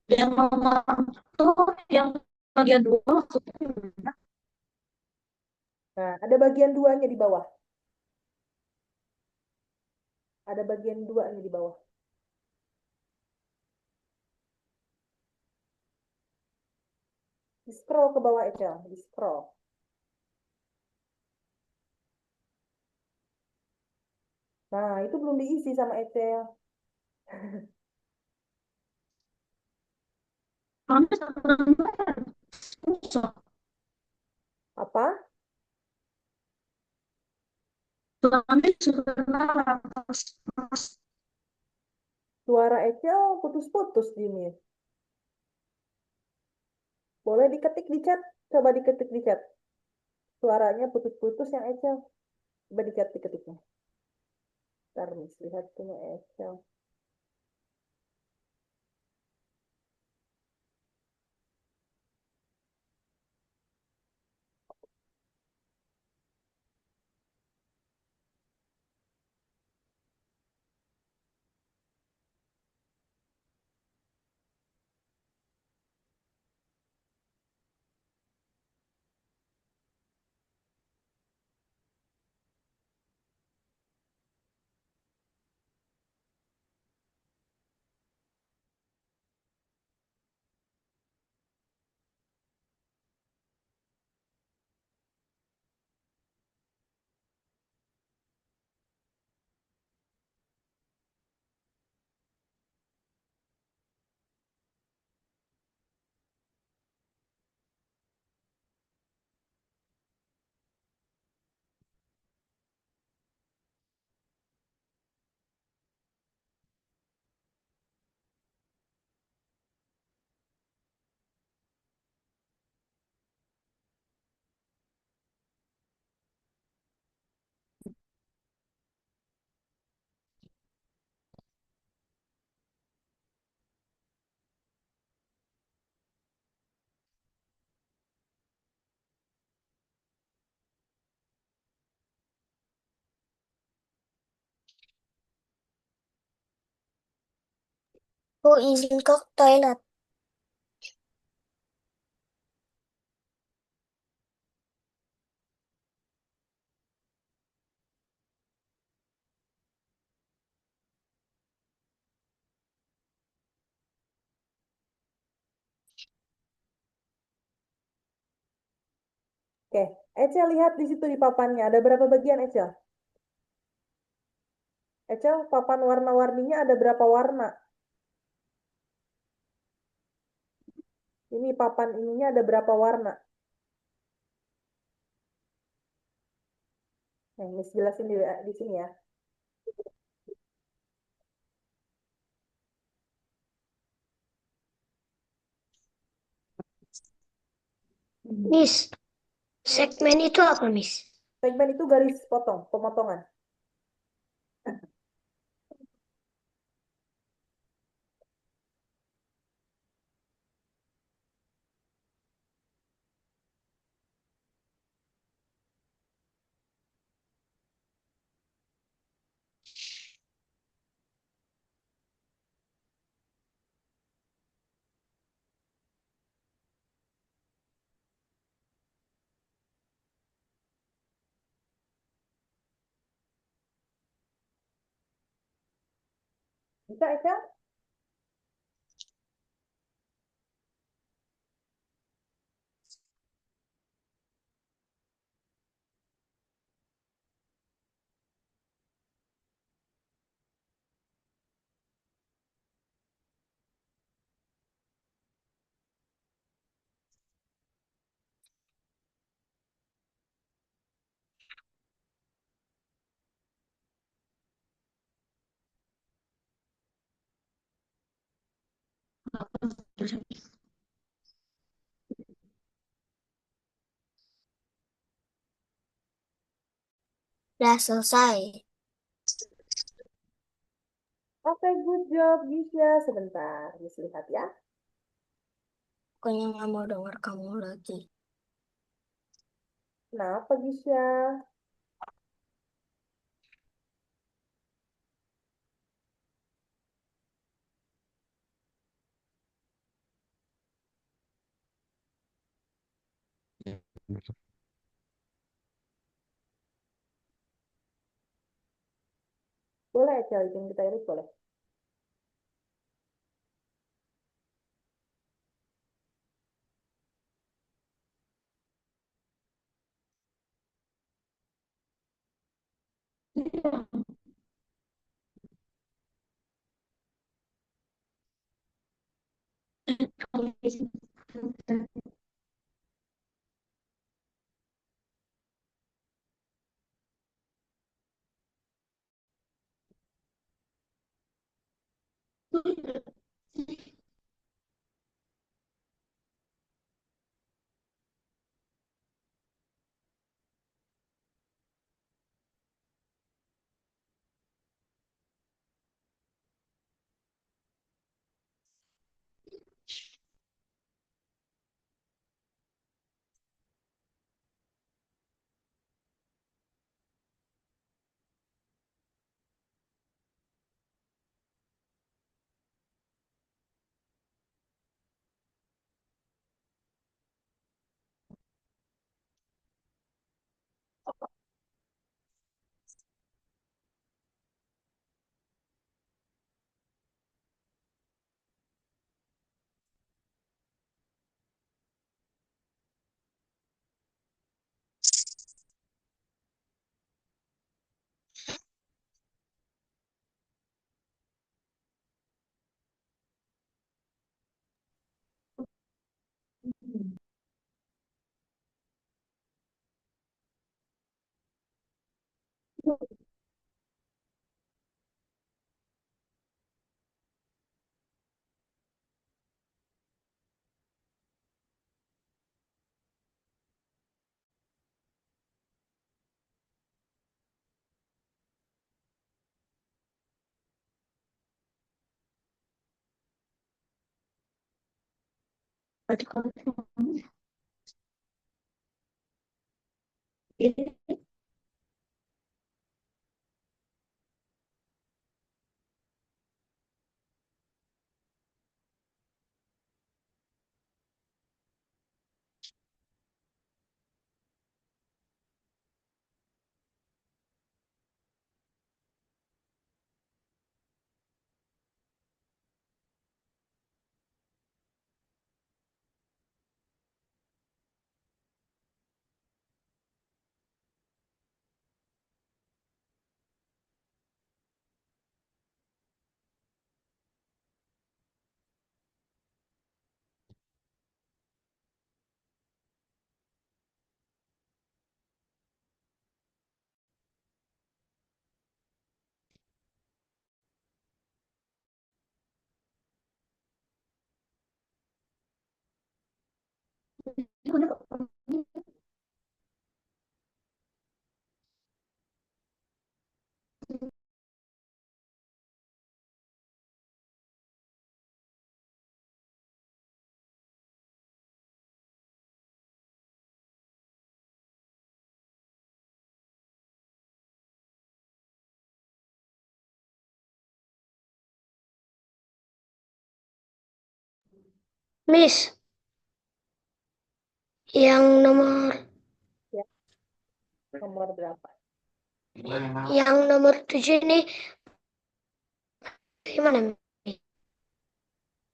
yang nomor itu yang bagian dua maksudnya gimana? Nah, ada bagian duanya di bawah. Ada bagian duanya di bawah. Di scroll ke bawah, Ecel. Di scroll. Nah, itu belum diisi sama Ecel. Kami sebenarnya susah. Apa? Kami sebenarnya pas Suara Ecel putus-putus, Jimmy. Boleh diketik di chat? Coba diketik di chat. Suaranya putus-putus yang Ecel. Coba di chat diketiknya. Ntar Miss lihat punya Ecel. Oh, izin ke toilet. Oke, Ecel lihat di situ di papannya. Ada berapa bagian, Ecel? Ecel, papan warna-warninya ada berapa warna? Ini papan ininya ada berapa warna? Miss jelasin di sini ya. Miss, segmen itu apa, Miss? Segmen itu garis potong, pemotongan. Bisa, Ecel? Udah selesai. Oke, good job, Gisya. Sebentar, Miss lihat ya. Pokoknya nggak mau dengar kamu lagi. Kenapa, Gisya? Boleh, Cel, izin kita iris boleh. Berarti kalau ini Miss, yang nomor Ya, nomor berapa? yang nomor 7 ini gimana, Miss?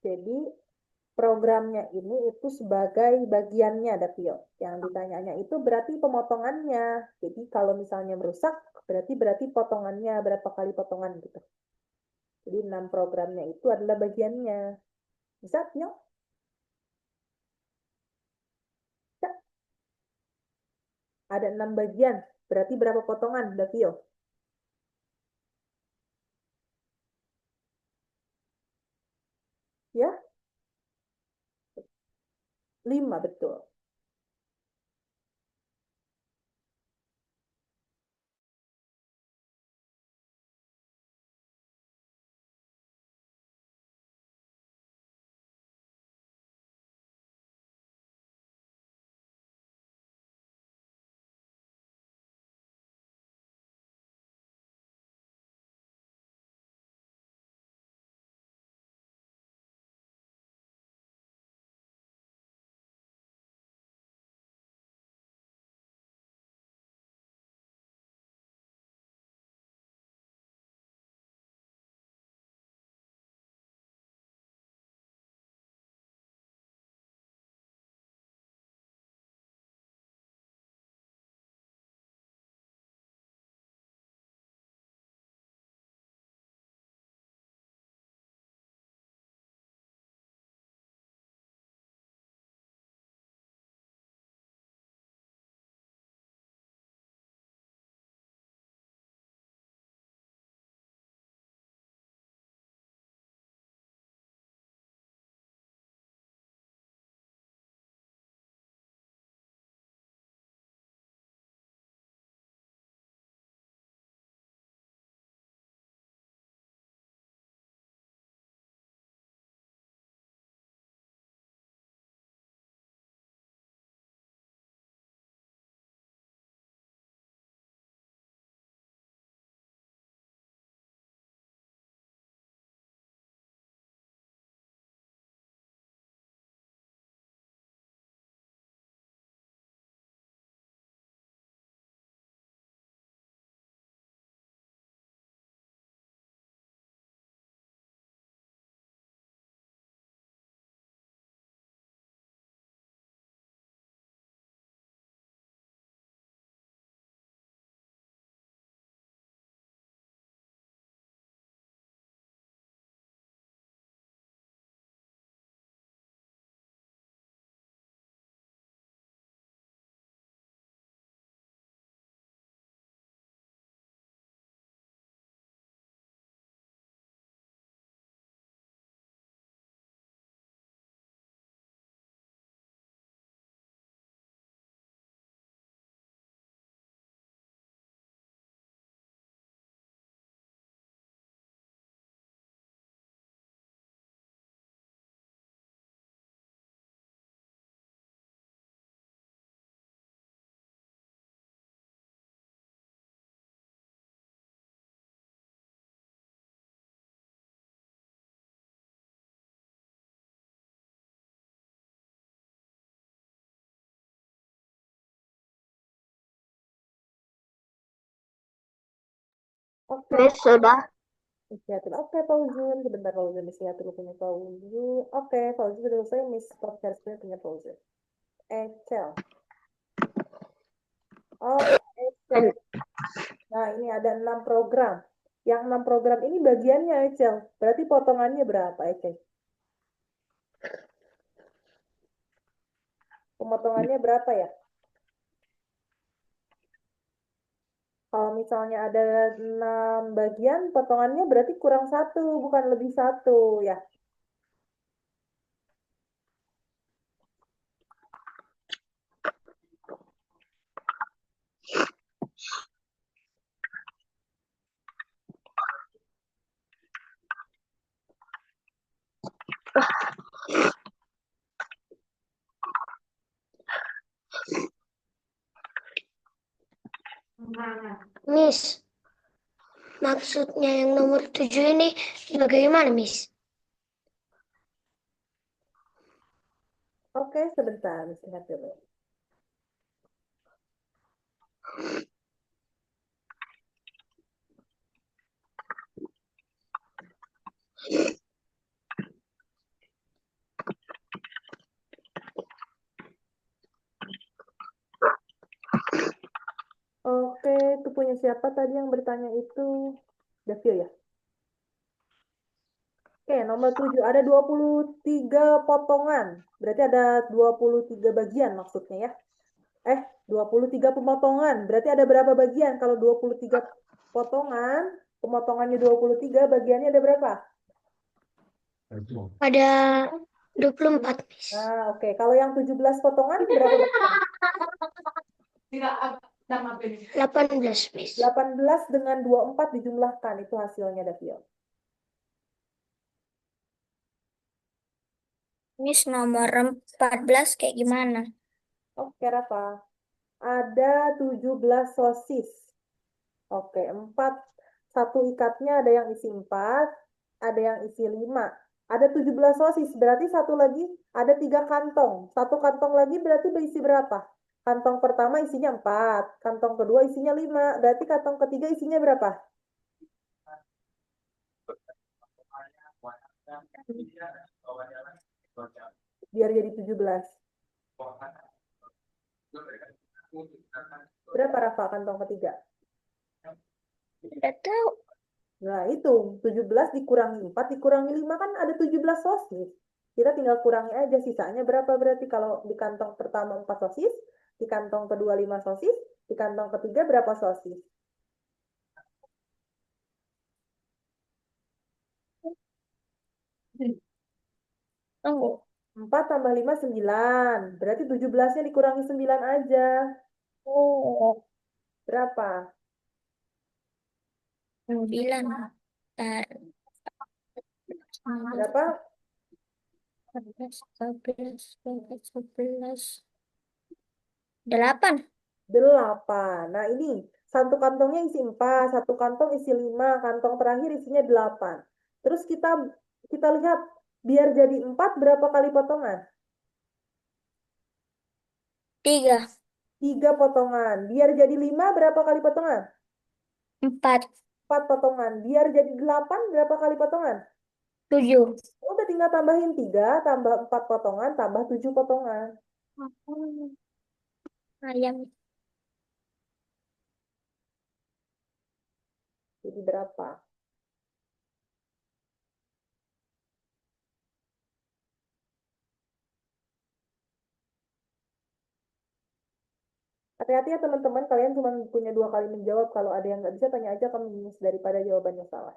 Jadi programnya ini itu sebagai bagiannya, Davio. Yang ditanyanya itu berarti pemotongannya. Jadi kalau misalnya merusak, berarti potongannya, berapa kali potongan gitu. Jadi 6 programnya itu adalah bagiannya. Bisa, Tio? Bisa. Ada 6 bagian. Berarti berapa potongan, Davio? Ya, 5 betul. Oke, Miss, sudah. istirahat. Oke, Fauzun. Sebentar, Fauzun. Istirahat dulu punya Fauzun. Oke, Fauzun sudah selesai. Miss stop share screen punya Fauzun. Excel. Oke, Excel. Nah, ini ada 6 program. Yang 6 program ini bagiannya Excel. Berarti potongannya berapa, Excel? Pemotongannya berapa ya? Kalau misalnya ada 6 bagian, potongannya berarti kurang satu, bukan lebih satu ya. Miss, maksudnya yang nomor 7 ini bagaimana, Miss? Oke, sebentar, lihat dulu. Oke, itu punya siapa tadi yang bertanya itu? Davio ya? Oke, nomor 7 ada 23 potongan. Berarti ada 23 bagian maksudnya ya. 23 pemotongan. Berarti ada berapa bagian? Kalau 23 potongan, pemotongannya 23, bagiannya ada berapa? Ada 24, Miss. Nah, oke. Kalau yang 17 potongan berapa bagian? 18, Miss. 18 dengan 24 dijumlahkan. Itu hasilnya, Davio. Miss nomor 14 kayak gimana? Oke, Rafa. Ada 17 sosis. Oke, 4. Satu ikatnya ada yang isi 4, ada yang isi 5. Ada 17 sosis, berarti satu lagi ada 3 kantong. Satu kantong lagi berarti berisi berapa? Kantong pertama isinya 4, kantong kedua isinya 5, berarti kantong ketiga isinya berapa? Biar jadi 17. Berapa Rafa kantong ketiga? Udah tahu. Nah, itu 17 dikurangi 4 dikurangi 5 kan ada 17 sosis. Kita tinggal kurangi aja sisanya berapa berarti kalau di kantong pertama 4 sosis, di kantong kedua 5 sosis, di kantong ketiga berapa sosis? Tunggu. 4 tambah 5 9. Berarti 17-nya dikurangi 9 aja. Oh, Berapa? 9. Berapa? 14, 15, 12, 11. 8. 8. Nah, ini satu kantongnya isi 4, satu kantong isi 5, kantong terakhir isinya 8. Terus kita lihat biar jadi 4 berapa kali potongan? 3. 3 potongan. Biar jadi 5 berapa kali potongan? 4. 4 potongan. Biar jadi 8 berapa kali potongan? 7. Udah tinggal tambahin 3 tambah 4 potongan, tambah 7 potongan. Ayam. Jadi berapa? Hati-hati ya teman-teman, kalian cuma punya 2 kali menjawab. Kalau ada yang nggak bisa, tanya aja ke Miss daripada jawabannya salah.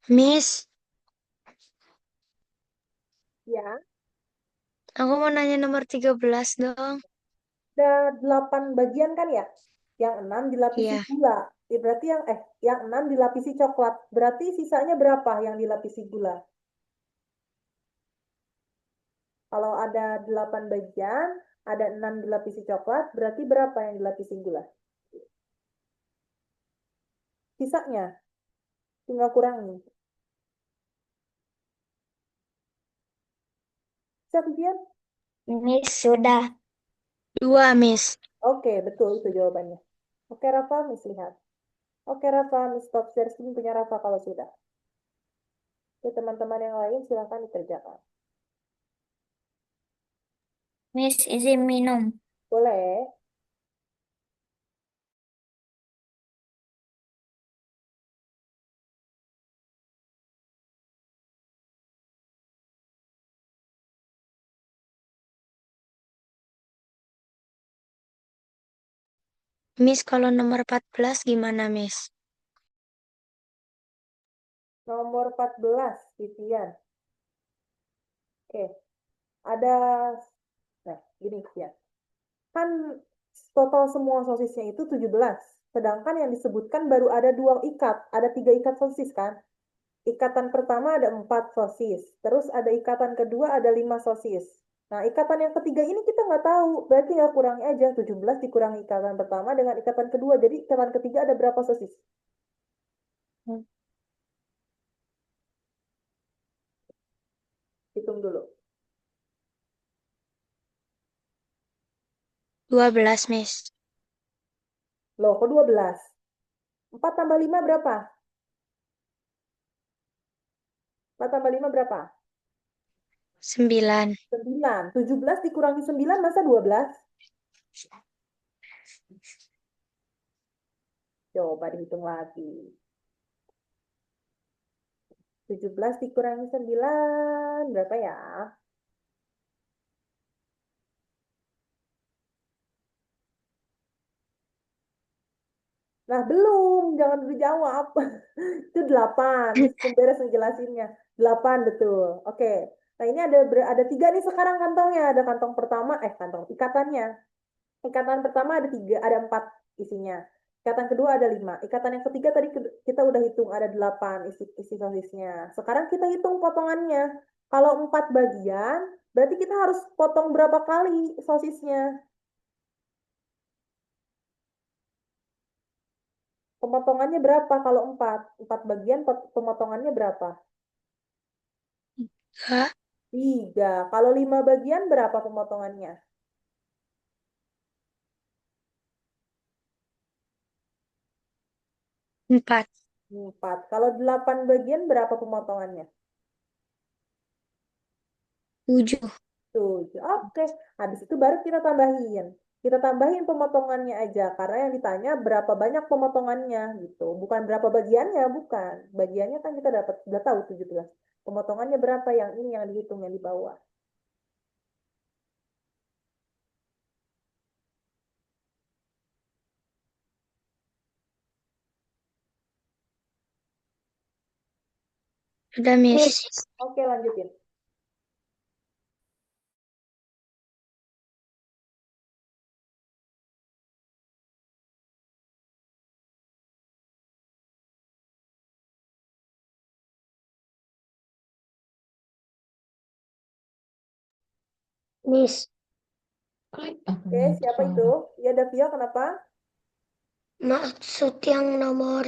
Miss, Ya, aku mau nanya nomor 13 dong. ada 8 bagian kan ya? Yang 6 dilapisi Iya, gula. Berarti yang 6 dilapisi coklat. Berarti sisanya berapa yang dilapisi gula? Kalau ada 8 bagian, ada 6 dilapisi coklat, berarti berapa yang dilapisi gula? Sisanya, tinggal kurangi. Siap, Vivian? Miss sudah. 2, Miss. Oke, betul itu jawabannya. Oke, Rafa, Miss lihat. Oke, Rafa, Miss stop share screen punya Rafa kalau sudah. Oke, teman-teman yang lain silakan dikerjakan. Miss izin minum. Boleh? Miss, kalau nomor 14 gimana, Miss? Nomor 14, Vivian. Oke, ada, nah gini ya. Kan total semua sosisnya itu 17. Sedangkan yang disebutkan baru ada 2 ikat. Ada 3 ikat sosis kan? Ikatan pertama ada 4 sosis. Terus ada ikatan kedua ada 5 sosis. Nah, ikatan yang ketiga ini kita nggak tahu. Berarti nggak kurangi aja. 17 dikurangi ikatan pertama dengan ikatan kedua. Jadi ikatan ketiga ada berapa sosis? Hitung dulu. 12, Miss. Loh, kok 12? 4 tambah 5 berapa? 4 tambah 5 berapa? 9. 9. 17 dikurangi 9 masa 12? Coba dihitung lagi. 17 dikurangi 9 berapa ya? Nah, belum. Jangan dijawab. Itu 8. Belum beres ngejelasinnya. 8 betul. Oke. Nah, ini ada 3 nih sekarang kantongnya. Ada kantong pertama, kantong ikatannya. Ikatan pertama ada 3, ada 4 isinya. Ikatan kedua ada 5. Ikatan yang ketiga tadi kita udah hitung ada 8 isi sosisnya. Sekarang kita hitung potongannya. Kalau 4 bagian, berarti kita harus potong berapa kali sosisnya? Pemotongannya berapa kalau 4? 4 bagian pemotongannya berapa? 3, 3. Kalau 5 bagian berapa pemotongannya? 4, 4. Kalau 8 bagian berapa pemotongannya? 7. 7. Oke. Habis itu baru kita tambahin. Kita tambahin pemotongannya aja. Karena yang ditanya berapa banyak pemotongannya gitu. Bukan berapa bagiannya, bukan. Bagiannya kan kita dapat, udah tahu 17. Pemotongannya berapa yang ini yang dihitung yang di bawah. Udah, Miss. Oke, lanjutin. Miss, Oke, siapa itu? Ya, Davia, kenapa? maksud yang nomor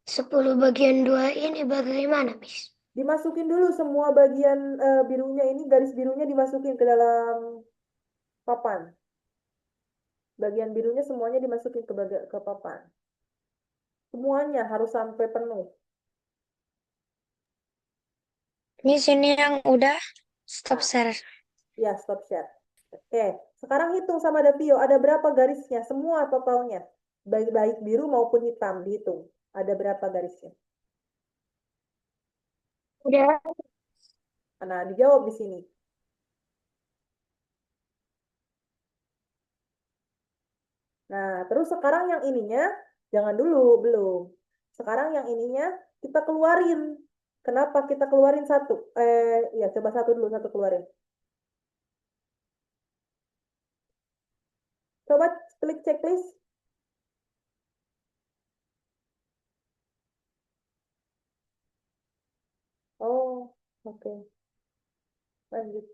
10 bagian 2 ini bagaimana, Miss? Dimasukin dulu semua bagian birunya ini, garis birunya dimasukin ke dalam papan. Bagian birunya semuanya dimasukin ke papan. Semuanya harus sampai penuh. Miss, ini yang udah stop share. Ya, stop share. Oke, sekarang hitung sama Davio. Ada berapa garisnya? Semua totalnya. Baik biru maupun hitam dihitung. Ada berapa garisnya? Udah. Nah, dijawab di sini. Nah, terus sekarang yang ininya, jangan dulu, belum. Sekarang yang ininya kita keluarin. Kenapa kita keluarin satu? Ya coba satu dulu, satu keluarin. Coba klik checklist. Oh, oke. Lanjut.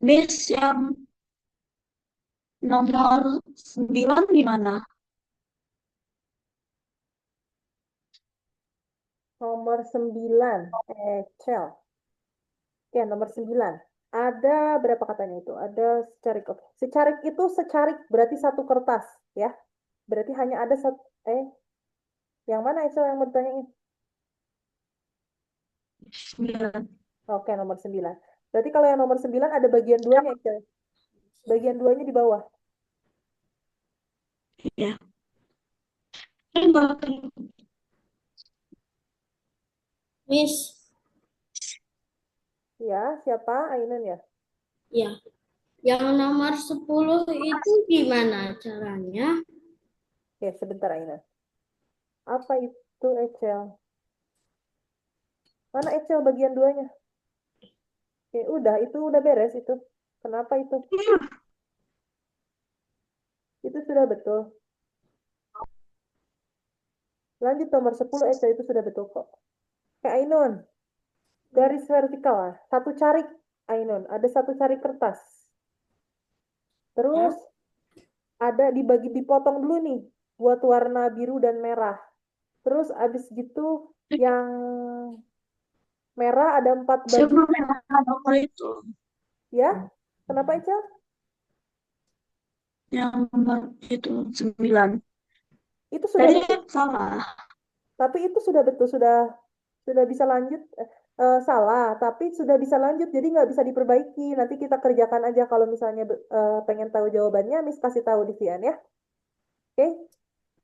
Miss yang nomor 9 gimana? Nomor 9, Excel. Oke, nomor 9. Ada berapa katanya itu? Ada secarik. Oke. Secarik itu secarik berarti satu kertas, ya. Berarti hanya ada satu. Yang mana Excel yang mau ditanyain? 9. Oke, nomor 9. Berarti kalau yang nomor 9 ada bagian duanya, Excel. Bagian duanya di bawah. Ya. Ini Miss, Ya, siapa? Ainun ya? ya. Yang nomor 10 itu gimana caranya? Oke, sebentar Ainun. Apa itu Excel? Mana Excel bagian duanya? Oke, itu udah beres itu. Kenapa itu? Itu sudah betul. Lanjut nomor 10 Excel itu sudah betul kok. Kayak Ainun, garis vertikal lah. Satu carik Ainun, ada satu carik kertas. Terus ada dibagi dipotong dulu nih buat warna biru dan merah. Terus abis gitu yang merah ada 4 bagi. sebelum yang nomor itu, Ya, kenapa Excel? yang nomor itu 9. Itu sudah Tadi betul. kan salah. Tapi itu sudah betul, sudah bisa lanjut. Salah, tapi sudah bisa lanjut, jadi nggak bisa diperbaiki. Nanti kita kerjakan aja kalau misalnya pengen tahu jawabannya, Miss kasih tahu di VN ya. Oke,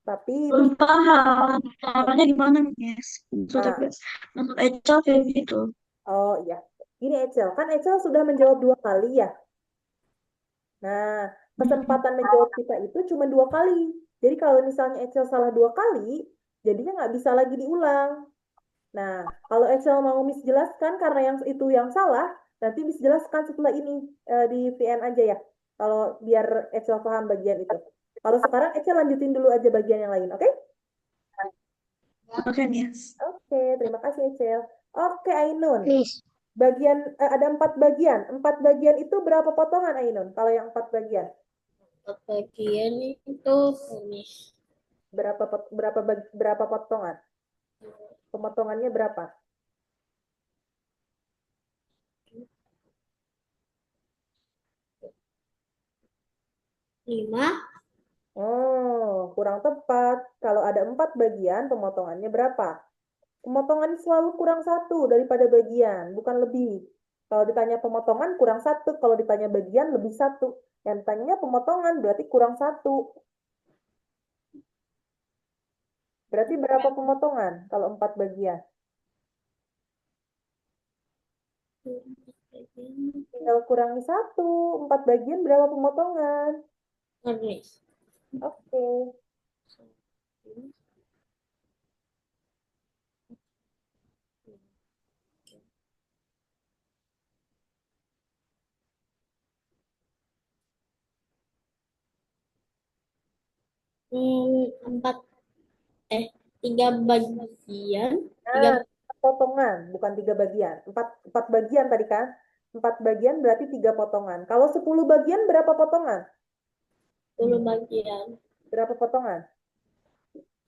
tapi itu Belum paham. Caranya gimana, Miss? Sudah nah, untuk Eca kayak gitu. oh iya. Ini Ecel, kan Ecel sudah menjawab 2 kali ya. Nah, kesempatan menjawab kita itu cuma 2 kali. Jadi kalau misalnya Ecel salah 2 kali, jadinya nggak bisa lagi diulang. Nah, kalau Excel mau Miss jelaskan karena yang itu yang salah, nanti Miss jelaskan setelah ini di VN aja ya. Kalau biar Excel paham bagian itu. Kalau sekarang Excel lanjutin dulu aja bagian yang lain, oke? Oke, Miss. Oke, terima kasih Excel. Oke, Ainun. Miss, Bagian ada 4 bagian. 4 bagian itu berapa potongan Ainun? Kalau yang 4 bagian, Bagian itu, Miss. berapa potongan? Pemotongannya berapa? 5. Oh, kurang tepat. Kalau ada 4 bagian, pemotongannya berapa? Pemotongan selalu kurang satu daripada bagian, bukan lebih. Kalau ditanya pemotongan kurang satu, kalau ditanya bagian lebih satu. Yang ditanya pemotongan berarti kurang satu. Berarti berapa pemotongan kalau 4 bagian? Tinggal kurangi satu. 4 bagian berapa pemotongan? Miss. Oke. Empat, 3 bagian, tiga Nah, potongan, bukan 3 bagian. 4 bagian tadi kan? 4 bagian berarti 3 potongan. Kalau 10 bagian berapa potongan? 10 bagian. Berapa potongan?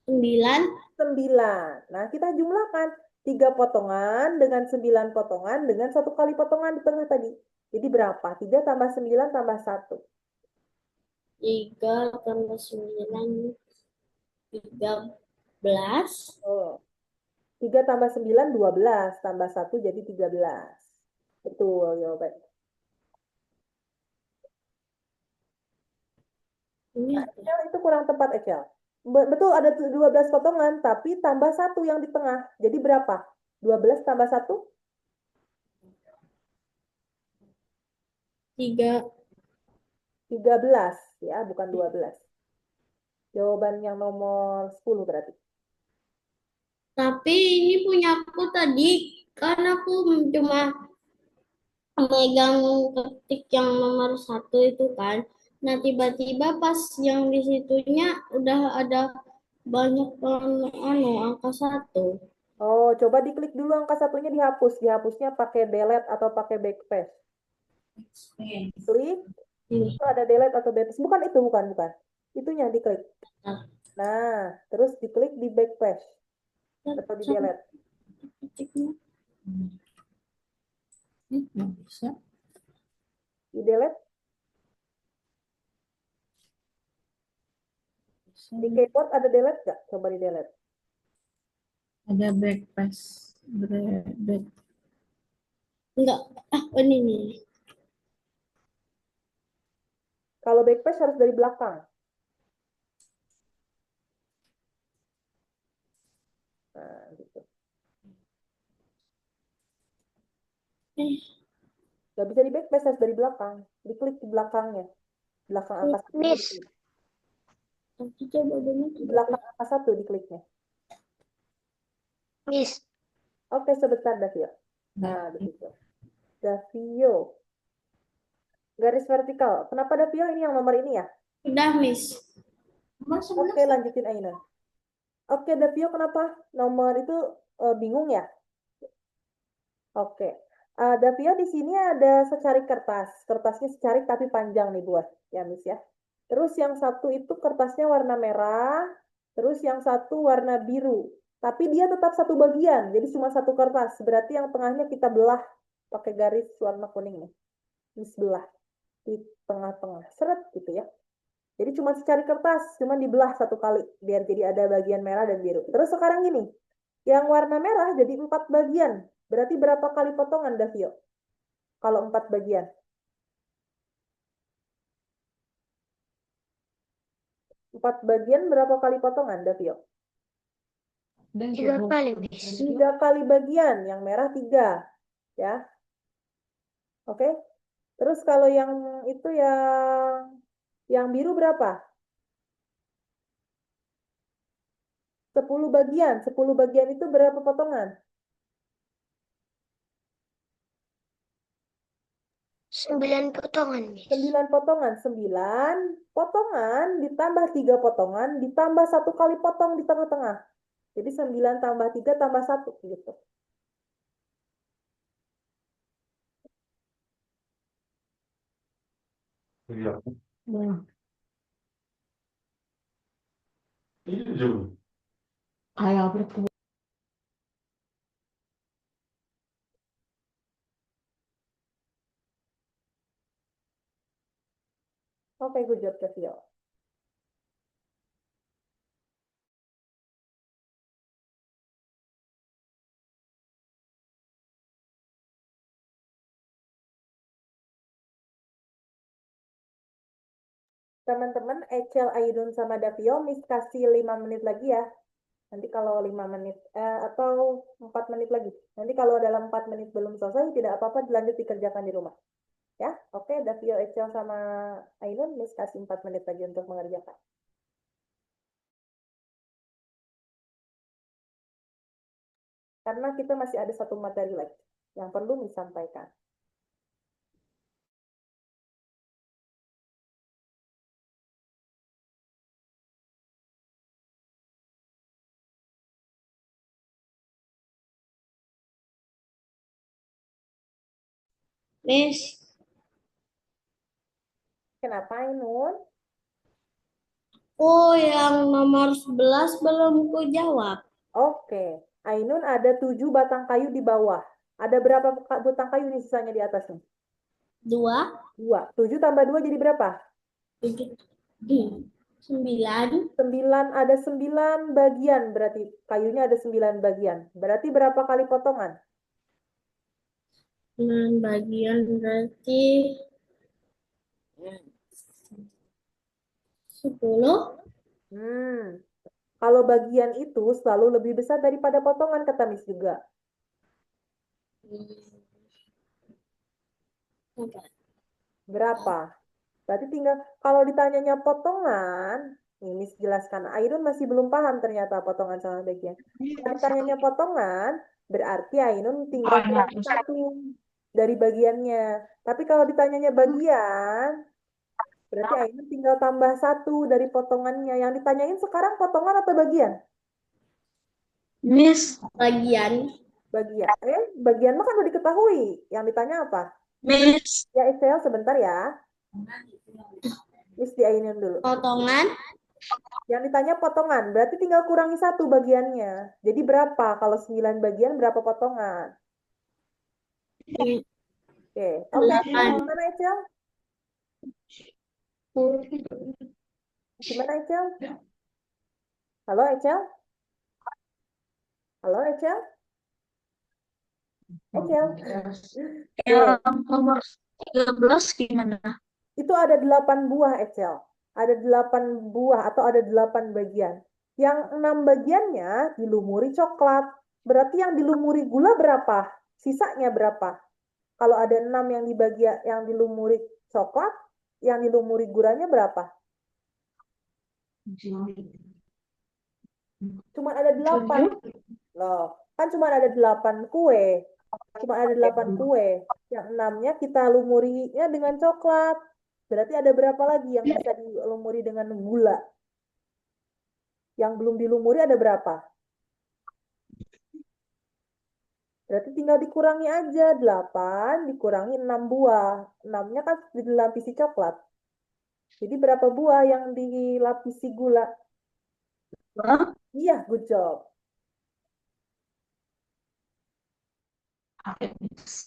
9. 9. Nah, kita jumlahkan 3 potongan dengan 9 potongan dengan 1 kali potongan di tengah tadi. Jadi berapa? 3 tambah 9 tambah 1. 3 tambah 9, 13. Oh. 3 tambah 9, 12. Tambah 1 jadi 13. Betul jawabannya. Ini Nah, apa? Echel itu kurang tepat, Echel. Betul ada 12 potongan, tapi tambah 1 yang di tengah. Jadi berapa? 12 tambah 1? 3. 13 ya, bukan 12. Jawaban yang nomor 10 berarti. Tapi ini punya aku tadi, kan aku cuma megang ketik yang nomor 1 itu kan. Nah, tiba-tiba pas yang di situnya udah ada banyak angka 1. Oh, coba diklik dulu angka satunya dihapus. Dihapusnya pakai delete atau pakai backspace. Klik, Ini. itu ada delete atau backspace. Bukan itu, bukan. Itunya diklik. Nah, terus diklik di backspace atau di delete. Ketiknya. Nggak bisa. Di delete. Di keyboard ada delete nggak? Coba di delete. Ada backpass. Back. Enggak. Ini nih. Kalau backspace harus dari belakang. Nah, gitu. Nggak bisa di backspace, harus dari belakang. Diklik di belakangnya. Belakang angka 1. Miss, Tapi coba benar Di belakang angka 1 dikliknya. Miss, Oke, sebentar, Davio. Nah, begitu. Davio. Garis vertikal. Kenapa Davio ini yang nomor ini ya? Udah, Miss. Oke, lanjutin Ainun. Oke, Davio, kenapa nomor itu bingung ya? Oke. Davio di sini ada secari kertas. Kertasnya secari tapi panjang nih buat ya, Miss ya. Terus yang satu itu kertasnya warna merah, terus yang satu warna biru. Tapi dia tetap satu bagian, jadi cuma satu kertas. Berarti yang tengahnya kita belah pakai garis warna kuning nih. Di sebelah, di tengah-tengah. Seret gitu ya. Jadi cuma secari kertas, cuma dibelah satu kali. Biar jadi ada bagian merah dan biru. Terus sekarang gini, yang warna merah jadi 4 bagian. Berarti berapa kali potongan, Davio? Kalau 4 bagian. 4 bagian berapa kali potongan, Davio? 3 kali, Miss. 3 kali bagian, yang merah 3. Ya. Oke. Terus kalau yang itu yang biru berapa? 10 bagian. 10 bagian itu berapa potongan? 9 potongan, Miss. 9 potongan. 9 potongan ditambah 3 potongan ditambah 1 kali potong di tengah-tengah. Jadi 9 tambah 3 tambah 1 gitu. Iya. Iya. Kayak berarti. Oke, good job, Davio. Teman-teman, Echel, Aidun, sama Davio, Miss kasih 5 menit lagi ya. Nanti kalau 5 menit, atau 4 menit lagi. Nanti kalau dalam 4 menit belum selesai, tidak apa-apa, dilanjut dikerjakan di rumah. Ya, oke, Davio, Echel, sama Ainun, Miss kasih 4 menit lagi untuk mengerjakan. Karena kita masih ada satu materi lagi yang perlu disampaikan. Miss, Kenapa, Ainun? oh yang nomor 11 belum ku jawab. Oke. Ainun ada 7 batang kayu di bawah. Ada berapa batang kayu nih sisanya di atasnya? 2, 2. 7 tambah 2 jadi berapa? 7, 9, 9, ada 9 bagian berarti. Kayunya ada 9 bagian. Berarti berapa kali potongan? 9 bagian berarti 10. Kalau bagian itu selalu lebih besar daripada potongan, kata Miss juga. Berapa? Berarti tinggal, kalau ditanyanya potongan, nih Miss jelaskan. Ainun masih belum paham ternyata potongan sama bagian. Kalau ditanyanya potongan, berarti Ainun tinggal kurangi 1 dari bagiannya. Tapi kalau ditanyanya bagian, berarti Ainun tinggal tambah 1 dari potongannya. Yang ditanyain sekarang potongan atau bagian? Miss, Bagian. Bagian. Bagian mah kan udah diketahui. Yang ditanya apa? Miss, Ya, Excel sebentar ya. Miss diainin dulu. Potongan Yang ditanya potongan, berarti tinggal kurangi 1 bagiannya. Jadi berapa? Kalau 9 bagian, berapa potongan? Oke, oke. 8. Gimana, Excel? Gimana, Excel? Halo, Excel? Halo, Excel? Excel? Oke, yang nomor 13 gimana? itu ada 8 buah, Excel. Ada 8 buah atau ada 8 bagian. Yang 6 bagiannya dilumuri coklat. Berarti yang dilumuri gula berapa? Sisanya berapa? Kalau ada 6 yang yang dilumuri coklat, yang dilumuri gulanya berapa? Cuma ada 8. Loh, kan cuma ada 8 kue. Cuma ada 8 kue. Yang 6-nya kita lumurinya dengan coklat. Berarti ada berapa lagi yang bisa dilumuri dengan gula? Yang belum dilumuri ada berapa? Berarti tinggal dikurangi aja. 8 dikurangi 6 buah. 6-nya kan dilapisi coklat. Jadi berapa buah yang dilapisi gula? Hah? Iya, good job.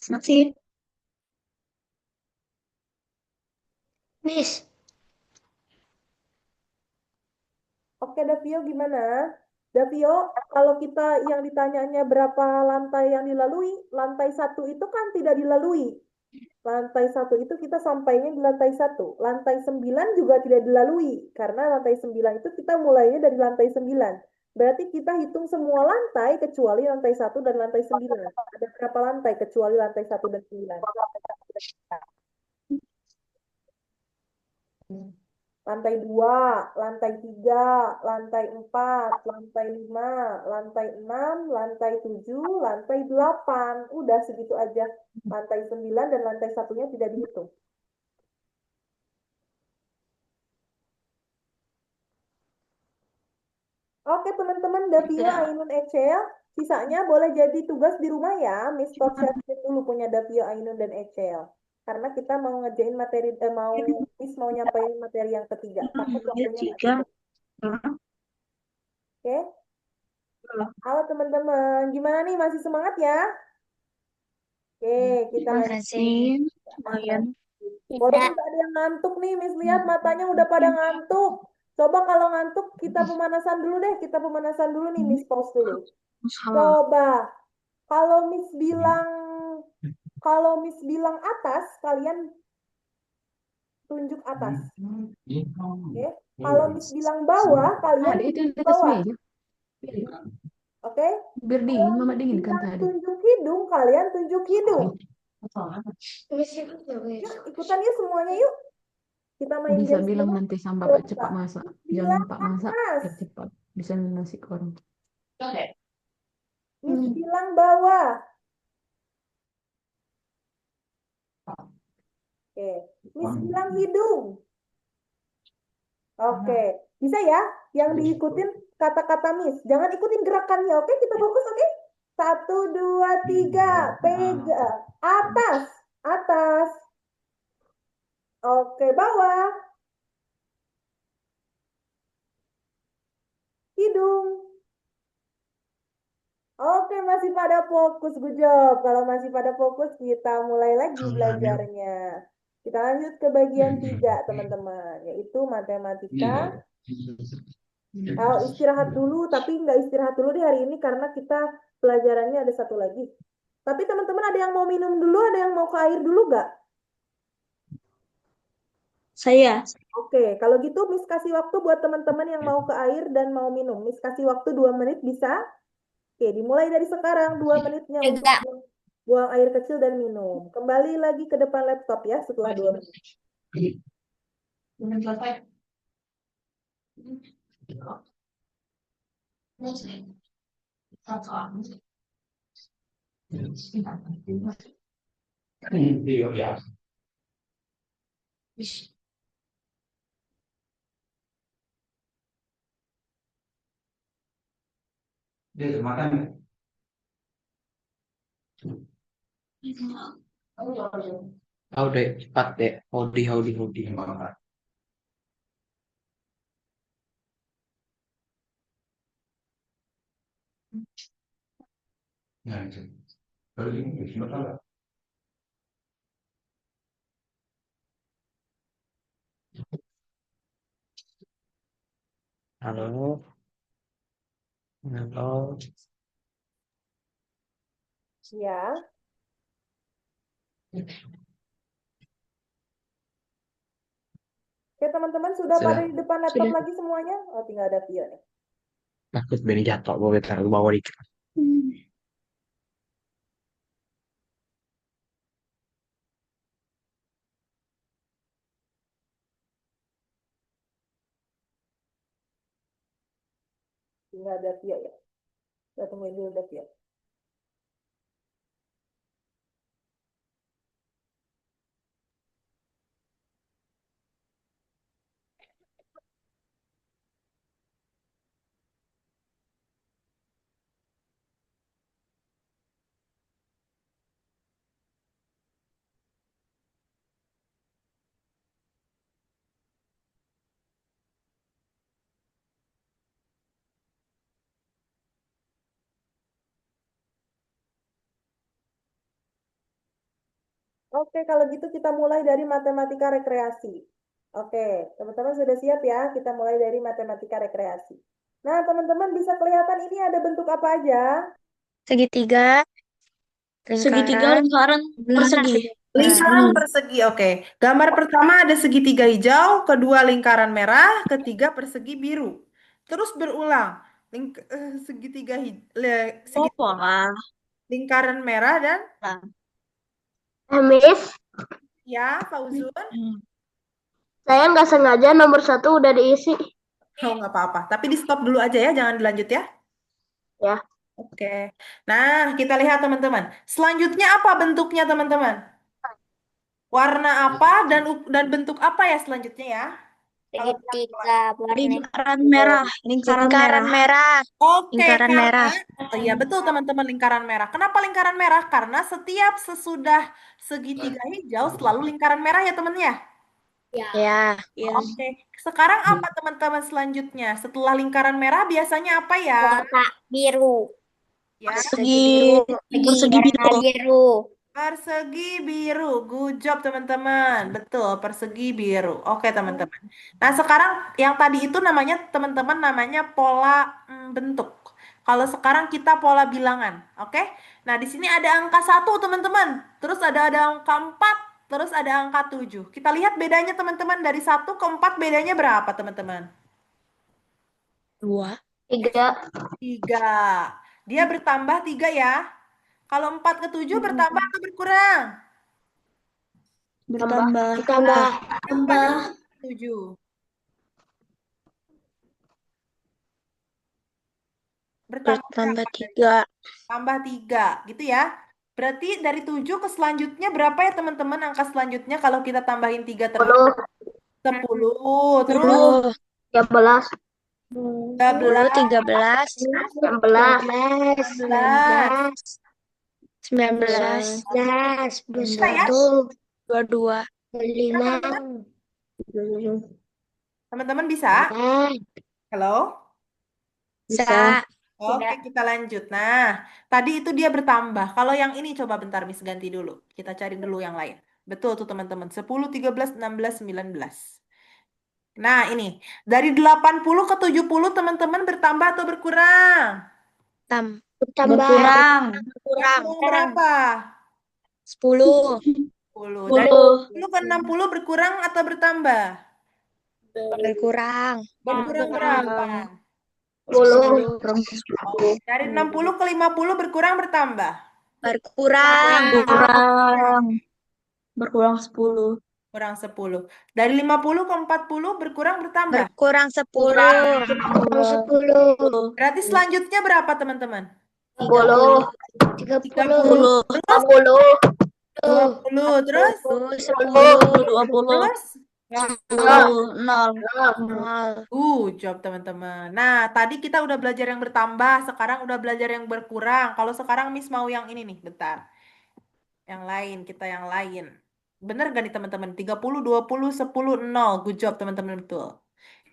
Masih. Miss, Oke, Davio gimana? Davio, kalau kita yang ditanyanya berapa lantai yang dilalui, lantai 1 itu kan tidak dilalui. Lantai 1 itu kita sampainya di lantai 1. Lantai 9 juga tidak dilalui, karena lantai 9 itu kita mulainya dari lantai 9. Berarti kita hitung semua lantai kecuali lantai 1 dan lantai 9. Ada berapa lantai kecuali lantai 1 dan 9? Lantai 2, lantai 3, lantai 4, lantai 5, lantai 6, lantai 7, lantai 8. Udah segitu aja. Lantai 9 dan lantai satunya tidak dihitung. Oke teman-teman, Davio, Ainun, Ecel. Sisanya boleh jadi tugas di rumah ya. Miss share dulu punya Davio, Ainun, dan Ecel. Karena kita mau ngerjain materi, Miss mau nyampaikan materi yang ketiga. Takut waktunya nggak Tiga. cukup. Oke? Halo teman-teman, gimana nih? Masih semangat ya? Oke, kita lanjut. Masih. Lumayan. Walaupun ada yang ngantuk nih, Miss lihat matanya udah pada ngantuk. Coba kalau ngantuk, kita pemanasan dulu deh. Kita pemanasan dulu nih, Miss pause dulu. Coba, kalau Miss bilang atas, kalian tunjuk atas. Oke? Kalau Miss bilang bawah, kalian tunjuk bawah. Oke? Biar dingin, mama dingin kan Kita tadi. tunjuk hidung, kalian tunjuk hidung. Miss ikut nggak, Miss? Yuk, ikutan yuk semuanya yuk. Kita main Bisa game bilang semua. nanti sama Bapak cepat masak. Jangan Bilang Pak masak atas. biar cepat. Bisa nasi korang. Miss bilang bawah. Oke. Miss bilang hidung. Oke. Bisa ya? Yang diikutin kata-kata Miss. Jangan ikutin gerakannya, oke? Kita fokus, oke? 1, 2, 3. Pegang. Atas. Atas. Oke, bawah. Hidung. Oke, masih pada fokus, good job. Kalau masih pada fokus, kita mulai lagi belajarnya. Kita lanjut ke bagian 3, teman-teman, yaitu matematika. Istirahat dulu, tapi nggak istirahat dulu di hari ini karena kita pelajarannya ada satu lagi. Tapi teman-teman ada yang mau minum dulu, ada yang mau ke air dulu nggak? Saya. Oke, kalau gitu Miss kasih waktu buat teman-teman yang mau ke air dan mau minum. Miss kasih waktu 2 menit bisa? Oke, dimulai dari sekarang 2 menitnya untuk Juga. buang air kecil dan minum. Kembali lagi ke depan laptop ya setelah 2 menit. Tahu deh, cepat deh. Hodi, hodi, hodi. Halo, halo. Ya. Oke, teman-teman sudah pada di depan laptop lagi semuanya? Oh, tinggal ada Tio nih. Takut Benny jatuh, gue taruh bawah dikit. Tinggal ada Tio ya. Kita tungguin dulu ada Tio. Oke, kalau gitu kita mulai dari matematika rekreasi. Oke, teman-teman sudah siap ya? Kita mulai dari matematika rekreasi. Nah, teman-teman bisa kelihatan ini ada bentuk apa aja? Segitiga, Segitiga, lingkaran, lingkaran, persegi. Lingkaran persegi, oke. Gambar pertama ada segitiga hijau, kedua lingkaran merah, ketiga persegi biru. Terus berulang. Segitiga Pola. lingkaran merah dan Miss, ya, Fauzun. saya nggak sengaja nomor 1 udah diisi. Oh, nggak apa-apa. Tapi di stop dulu aja ya, jangan dilanjut ya. Ya. Oke. Nah, kita lihat teman-teman. Selanjutnya apa bentuknya teman-teman? Warna apa dan bentuk apa ya selanjutnya ya? Kalau Segitiga warna Lingkaran merah. Lingkaran merah. merah. Oke, Lingkaran karena merah. oh iya betul teman-teman lingkaran merah. Kenapa lingkaran merah? Karena setiap sesudah segitiga hijau selalu lingkaran merah ya teman ya. Ya. Oke, sekarang apa teman-teman selanjutnya? Setelah lingkaran merah biasanya apa ya? kotak biru. Ya, Persegi. Persegi Warna biru. biru. persegi biru. Good job teman-teman. Betul, persegi biru. Oke teman-teman. Nah, sekarang yang tadi itu namanya teman-teman namanya pola bentuk. Kalau sekarang kita pola bilangan. Oke? Nah, di sini ada angka 1 teman-teman. Terus ada angka 4. Terus ada angka 7. Kita lihat bedanya teman-teman. Dari 1 ke 4 bedanya berapa teman-teman? 2. 3. 3. Dia bertambah 3 ya. Kalau 4 ke 7 bertambah atau berkurang? Bertambah. Tambah. 7. Bertambah Bertambah berapa? 3. Tambah 3, gitu ya. Berarti dari 7 ke selanjutnya berapa ya teman-teman angka selanjutnya kalau kita tambahin 3 terus? 10. Terus 13. 13, 13. 16. 14, 19, 21, 22, 25, Teman-teman bisa? Halo? bisa. Oke, kita lanjut. Nah, tadi itu dia bertambah. Kalau yang ini coba bentar, Miss ganti dulu. Kita cari dulu yang lain. Betul tuh teman-teman. 10, 13, 16, 19. Nah, ini. Dari 80 ke 70 teman-teman bertambah atau berkurang? Bertambah. Berkurang. Berkurang berapa? 10. 10. Dari 10. 10 ke 60 berkurang atau bertambah? Berkurang. Berkurang berapa? 10. Oke. Dari 60 ke 50 berkurang bertambah? Berkurang. Berkurang. Berkurang 10. Kurang 10. Dari 50 ke 40 berkurang bertambah? Berkurang 10. Berkurang 10. Berarti selanjutnya berapa teman-teman? 30. 30. 30. 20. Terus? 10. 20. Terus? 10. 0. 0. Job teman-teman. Nah, tadi kita udah belajar yang bertambah, sekarang udah belajar yang berkurang. Kalau sekarang Miss mau yang ini nih, bentar. Yang lain, kita yang lain. Bener gak nih teman-teman? 30, 20, 10, 0. Good job teman-teman, betul.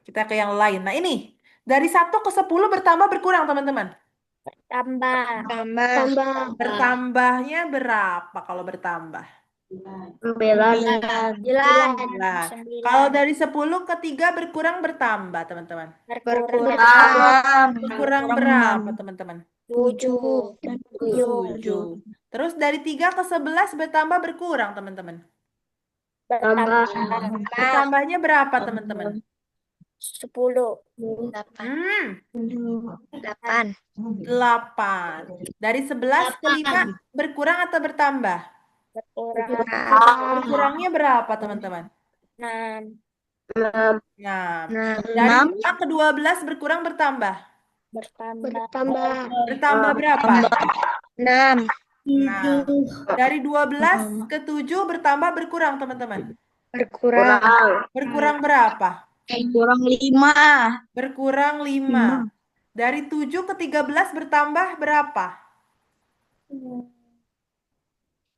Kita ke yang lain. Nah, ini. Dari 1 ke 10 bertambah berkurang teman-teman. Tambah. Tambah. Bertambahnya berapa kalau bertambah? 9. 9. Kalau dari 10 ke 3 berkurang bertambah teman-teman. Berkurang. Berkurang berapa teman-teman? 7. 7. Terus dari 3 ke 11 bertambah berkurang teman-teman. Tambah. Bertambahnya berapa teman-teman? 10. 8. 8. Dari 11 ke 5 berkurang atau bertambah? Berkurangnya berapa teman-teman? 6. 6. Dari 5 ke 12 berkurang bertambah? Bertambah. Bertambah berapa? 6. 6. Dari 12 ke 7 bertambah berkurang teman-teman? Berkurang. Berkurang berapa? Berkurang 5. Berkurang 5. Dari 7 ke 13 bertambah berapa?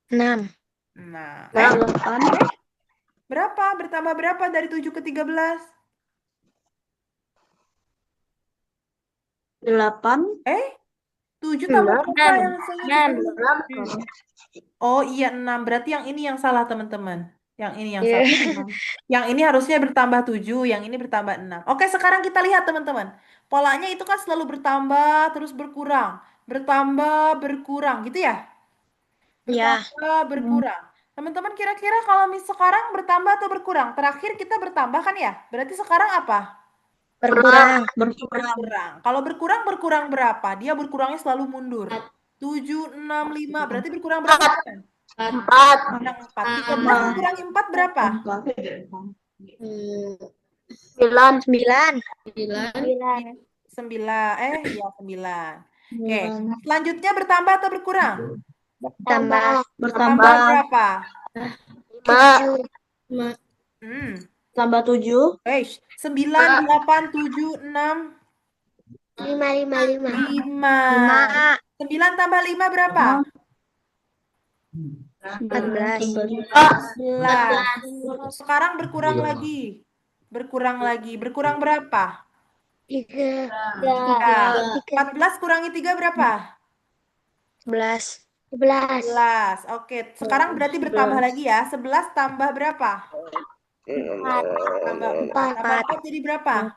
6. Nah, 8. berapa? Bertambah berapa dari 7 ke 13? 8. 7 tambah berapa yang saya 6. Oh iya 6. Berarti yang ini yang salah teman-teman. Yang ini yang salah. Yang ini harusnya bertambah 7, yang ini bertambah 6. Oke, sekarang kita lihat teman-teman. Polanya itu kan selalu bertambah terus berkurang. Bertambah, berkurang gitu ya? Ya. Bertambah, berkurang. Teman-teman kira-kira kalau sekarang bertambah atau berkurang? Terakhir kita bertambah kan ya? Berarti sekarang apa? Berkurang. Berkurang. Kalau berkurang, berkurang berapa? Dia berkurangnya selalu mundur. 7, 6, 5. Berarti berkurang berapa? 4. Kurang 4. 13 dikurangi 4 berapa? 9. 9. 9. Ya 9. Oke. Selanjutnya bertambah atau berkurang? Tambah. Bertambah berapa? 7. Tambah 7. 9, 8, 7, 6, 5. 5. 9 tambah 5 berapa? 14. 11. Sekarang berkurang lagi. Berkurang lagi. Berkurang berapa? 3. 14 kurangi 3 berapa? 11. 11. Oke, sekarang berarti bertambah lagi ya. 11 tambah berapa? tambah 4. Tambah 4 jadi berapa?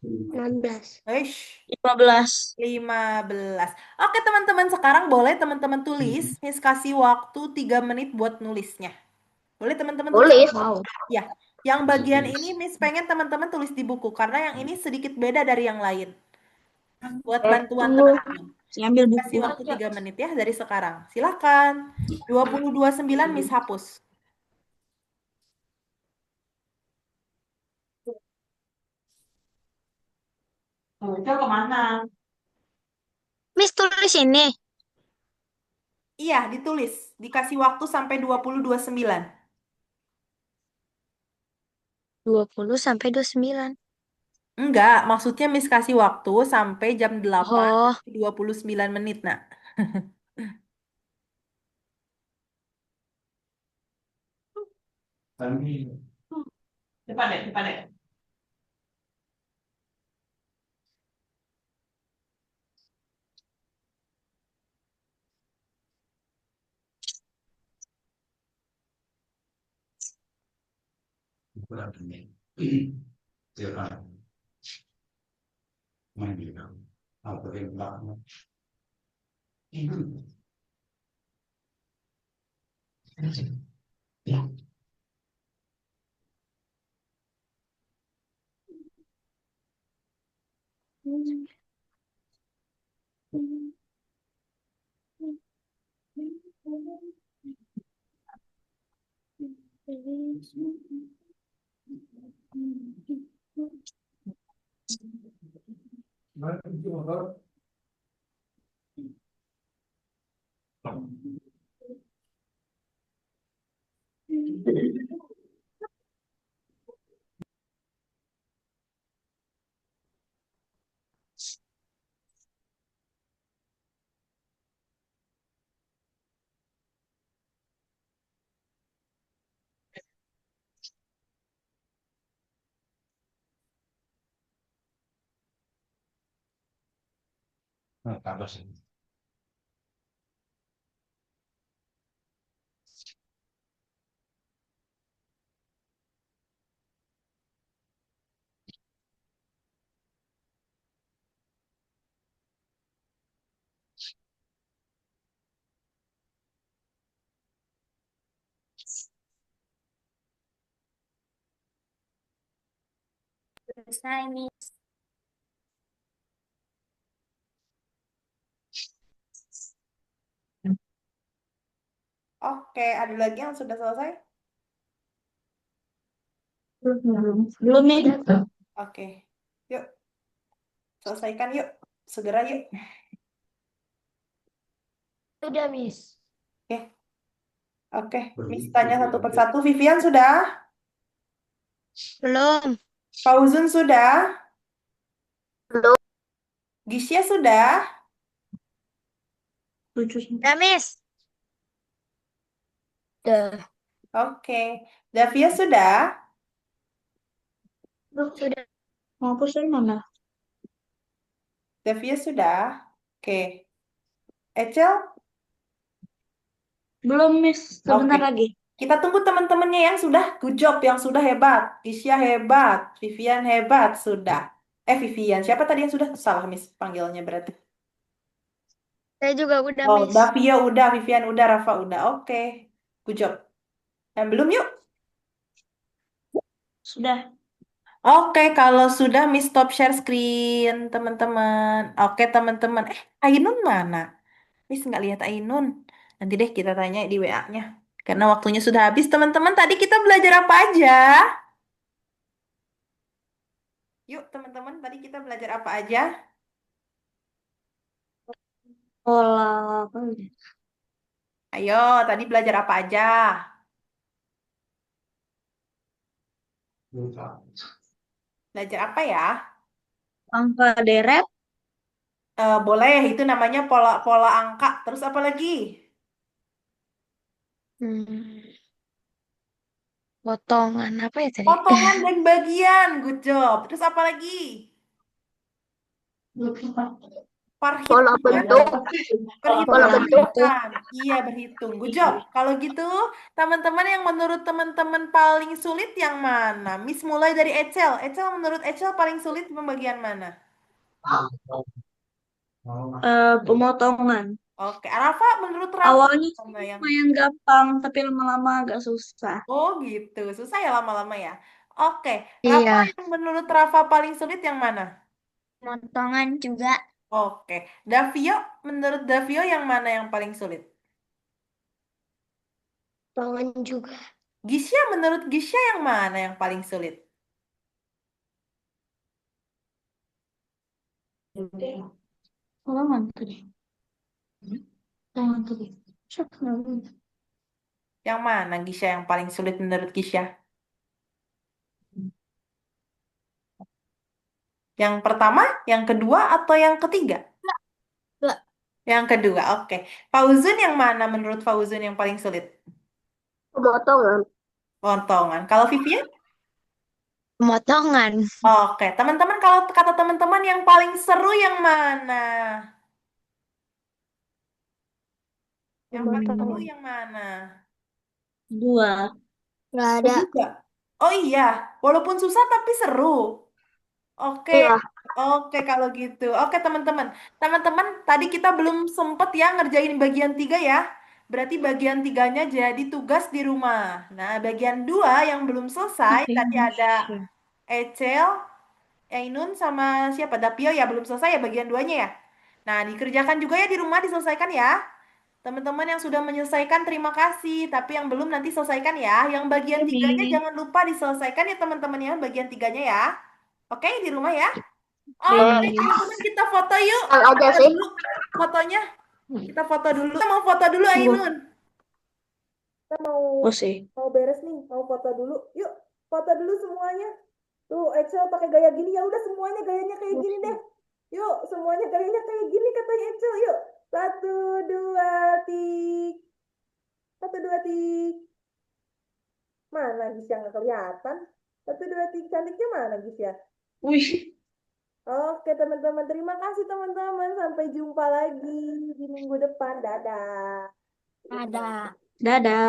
16. 15. 15. Oke teman-teman, sekarang boleh teman-teman tulis. Miss kasih waktu 3 menit buat nulisnya. Boleh teman-teman tulis? Wow. Ya, yang bagian ini Miss pengen teman-teman tulis di buku. Karena yang ini sedikit beda dari yang lain. Buat bantuan teman-teman. Saya ambil buku. Kasih waktu 3 menit ya dari sekarang. Silakan. 2029 Miss hapus. Itu kemana? Miss tulis ini. Iya, ditulis. Dikasih waktu sampai 2029. 20 sampai 29. Enggak, maksudnya Miss kasih waktu sampai jam 8 Oh. 29 menit, nak. Cepat deh, cepat deh. Silakan. Main di dalam. Apa yang belakang? Nah, tambah sini. Selesai, Miss. Oke, ada lagi yang sudah selesai? Belum nih. Oke, yuk selesaikan yuk, segera yuk. Sudah, Miss. Oke, Miss tanya satu persatu. Vivian sudah? Belum. Fauzun sudah? Belum. Gisya sudah? Sudah, Miss. Sudah. Oke, Davia sudah? Sudah. Mau dari mana? Davia sudah? Oke, Echel? Belum, Miss. Sebentar Oke. lagi. Kita tunggu teman-temannya yang sudah good job, yang sudah hebat. Gisya hebat, Vivian hebat, sudah. Vivian, siapa tadi yang sudah? Salah, Miss, panggilnya berarti. Saya juga udah, Oh, Miss. Davia udah, Vivian udah, Rafa udah. Oke, good job. Yang belum yuk? Sudah. Oke, kalau sudah Miss stop share screen, teman-teman. Oke, teman-teman. Ainun mana? Miss nggak lihat Ainun. Nanti deh kita tanya di WA-nya. Karena waktunya sudah habis, teman-teman. Tadi kita belajar apa aja? Yuk, teman-teman. Tadi kita belajar apa aja? Pola. Ayo, tadi belajar apa aja? Belajar apa ya? Angka deret. Boleh, itu namanya pola angka. Terus apa lagi? Potongan apa ya tadi? Potongan dan bagian. Good job. Terus apa lagi? Pola Perhitungan. bentuk. Pola bentuk. Perhitungan. Iya, berhitung. Good job. Kalau gitu, teman-teman yang menurut teman-teman paling sulit yang mana? Miss mulai dari Echel. Echel, menurut Echel paling sulit pembagian mana? Pemotongan. Oke, Rafa, menurut Rafa Awalnya sih mana yang... lumayan gampang, tapi lama-lama agak susah. Oh gitu, susah ya lama-lama ya. Oke, Rafa Iya. yang menurut Rafa paling sulit yang mana? Potongan juga. Oke, Davio, menurut Davio yang mana yang paling sulit? Potongan juga. Gisya, menurut Gisya yang mana yang paling sulit? Potongan tadi. Potongan tadi. Yang mana Gisya yang paling sulit menurut Gisya? Yang pertama, yang kedua, atau yang ketiga? Dua. Yang kedua, oke. Fauzun yang mana menurut Fauzun yang paling sulit? Pemotongan. Potongan. Kalau Vivian? Pemotongan. Oke, teman-teman kalau kata teman-teman yang paling seru yang mana? Yang paling seru yang mana? Dua. Nggak ada. Juga. Oh iya, walaupun susah tapi seru. Oke, Iya. oke kalau gitu. Oke teman-teman. Teman-teman, tadi kita belum sempet ya ngerjain bagian 3 ya. Berarti bagian 3-nya jadi tugas di rumah. Nah, bagian 2 yang belum selesai, tadi ada Ecel, Ainun sama siapa? Dapio ya, belum selesai ya bagian 2-nya ya. Nah, dikerjakan juga ya di rumah, diselesaikan ya. Teman-teman yang sudah menyelesaikan terima kasih, tapi yang belum nanti selesaikan ya. Yang bagian 3-nya jangan lupa diselesaikan ya teman-teman ya, bagian 3-nya ya. Oke, di rumah ya. Oke, teman-teman kita foto yuk. Yang aja Foto sih. dulu fotonya. Kita foto dulu. Kita mau foto dulu Ainun. Kita Oh sih. mau beres nih, mau foto dulu. Yuk, foto dulu semuanya. Tuh, Excel pakai gaya gini ya udah semuanya gayanya kayak gini deh. Yuk, semuanya gayanya kayak gini katanya Excel. Yuk. 1, 2, 3. 1, 2, 3. Mana Gisya nggak kelihatan? 1, 2, 3. Cantiknya mana Gisya? Wih. Oke teman-teman, terima kasih teman-teman. Sampai jumpa lagi di minggu depan. Dadah. Ada. Dadah.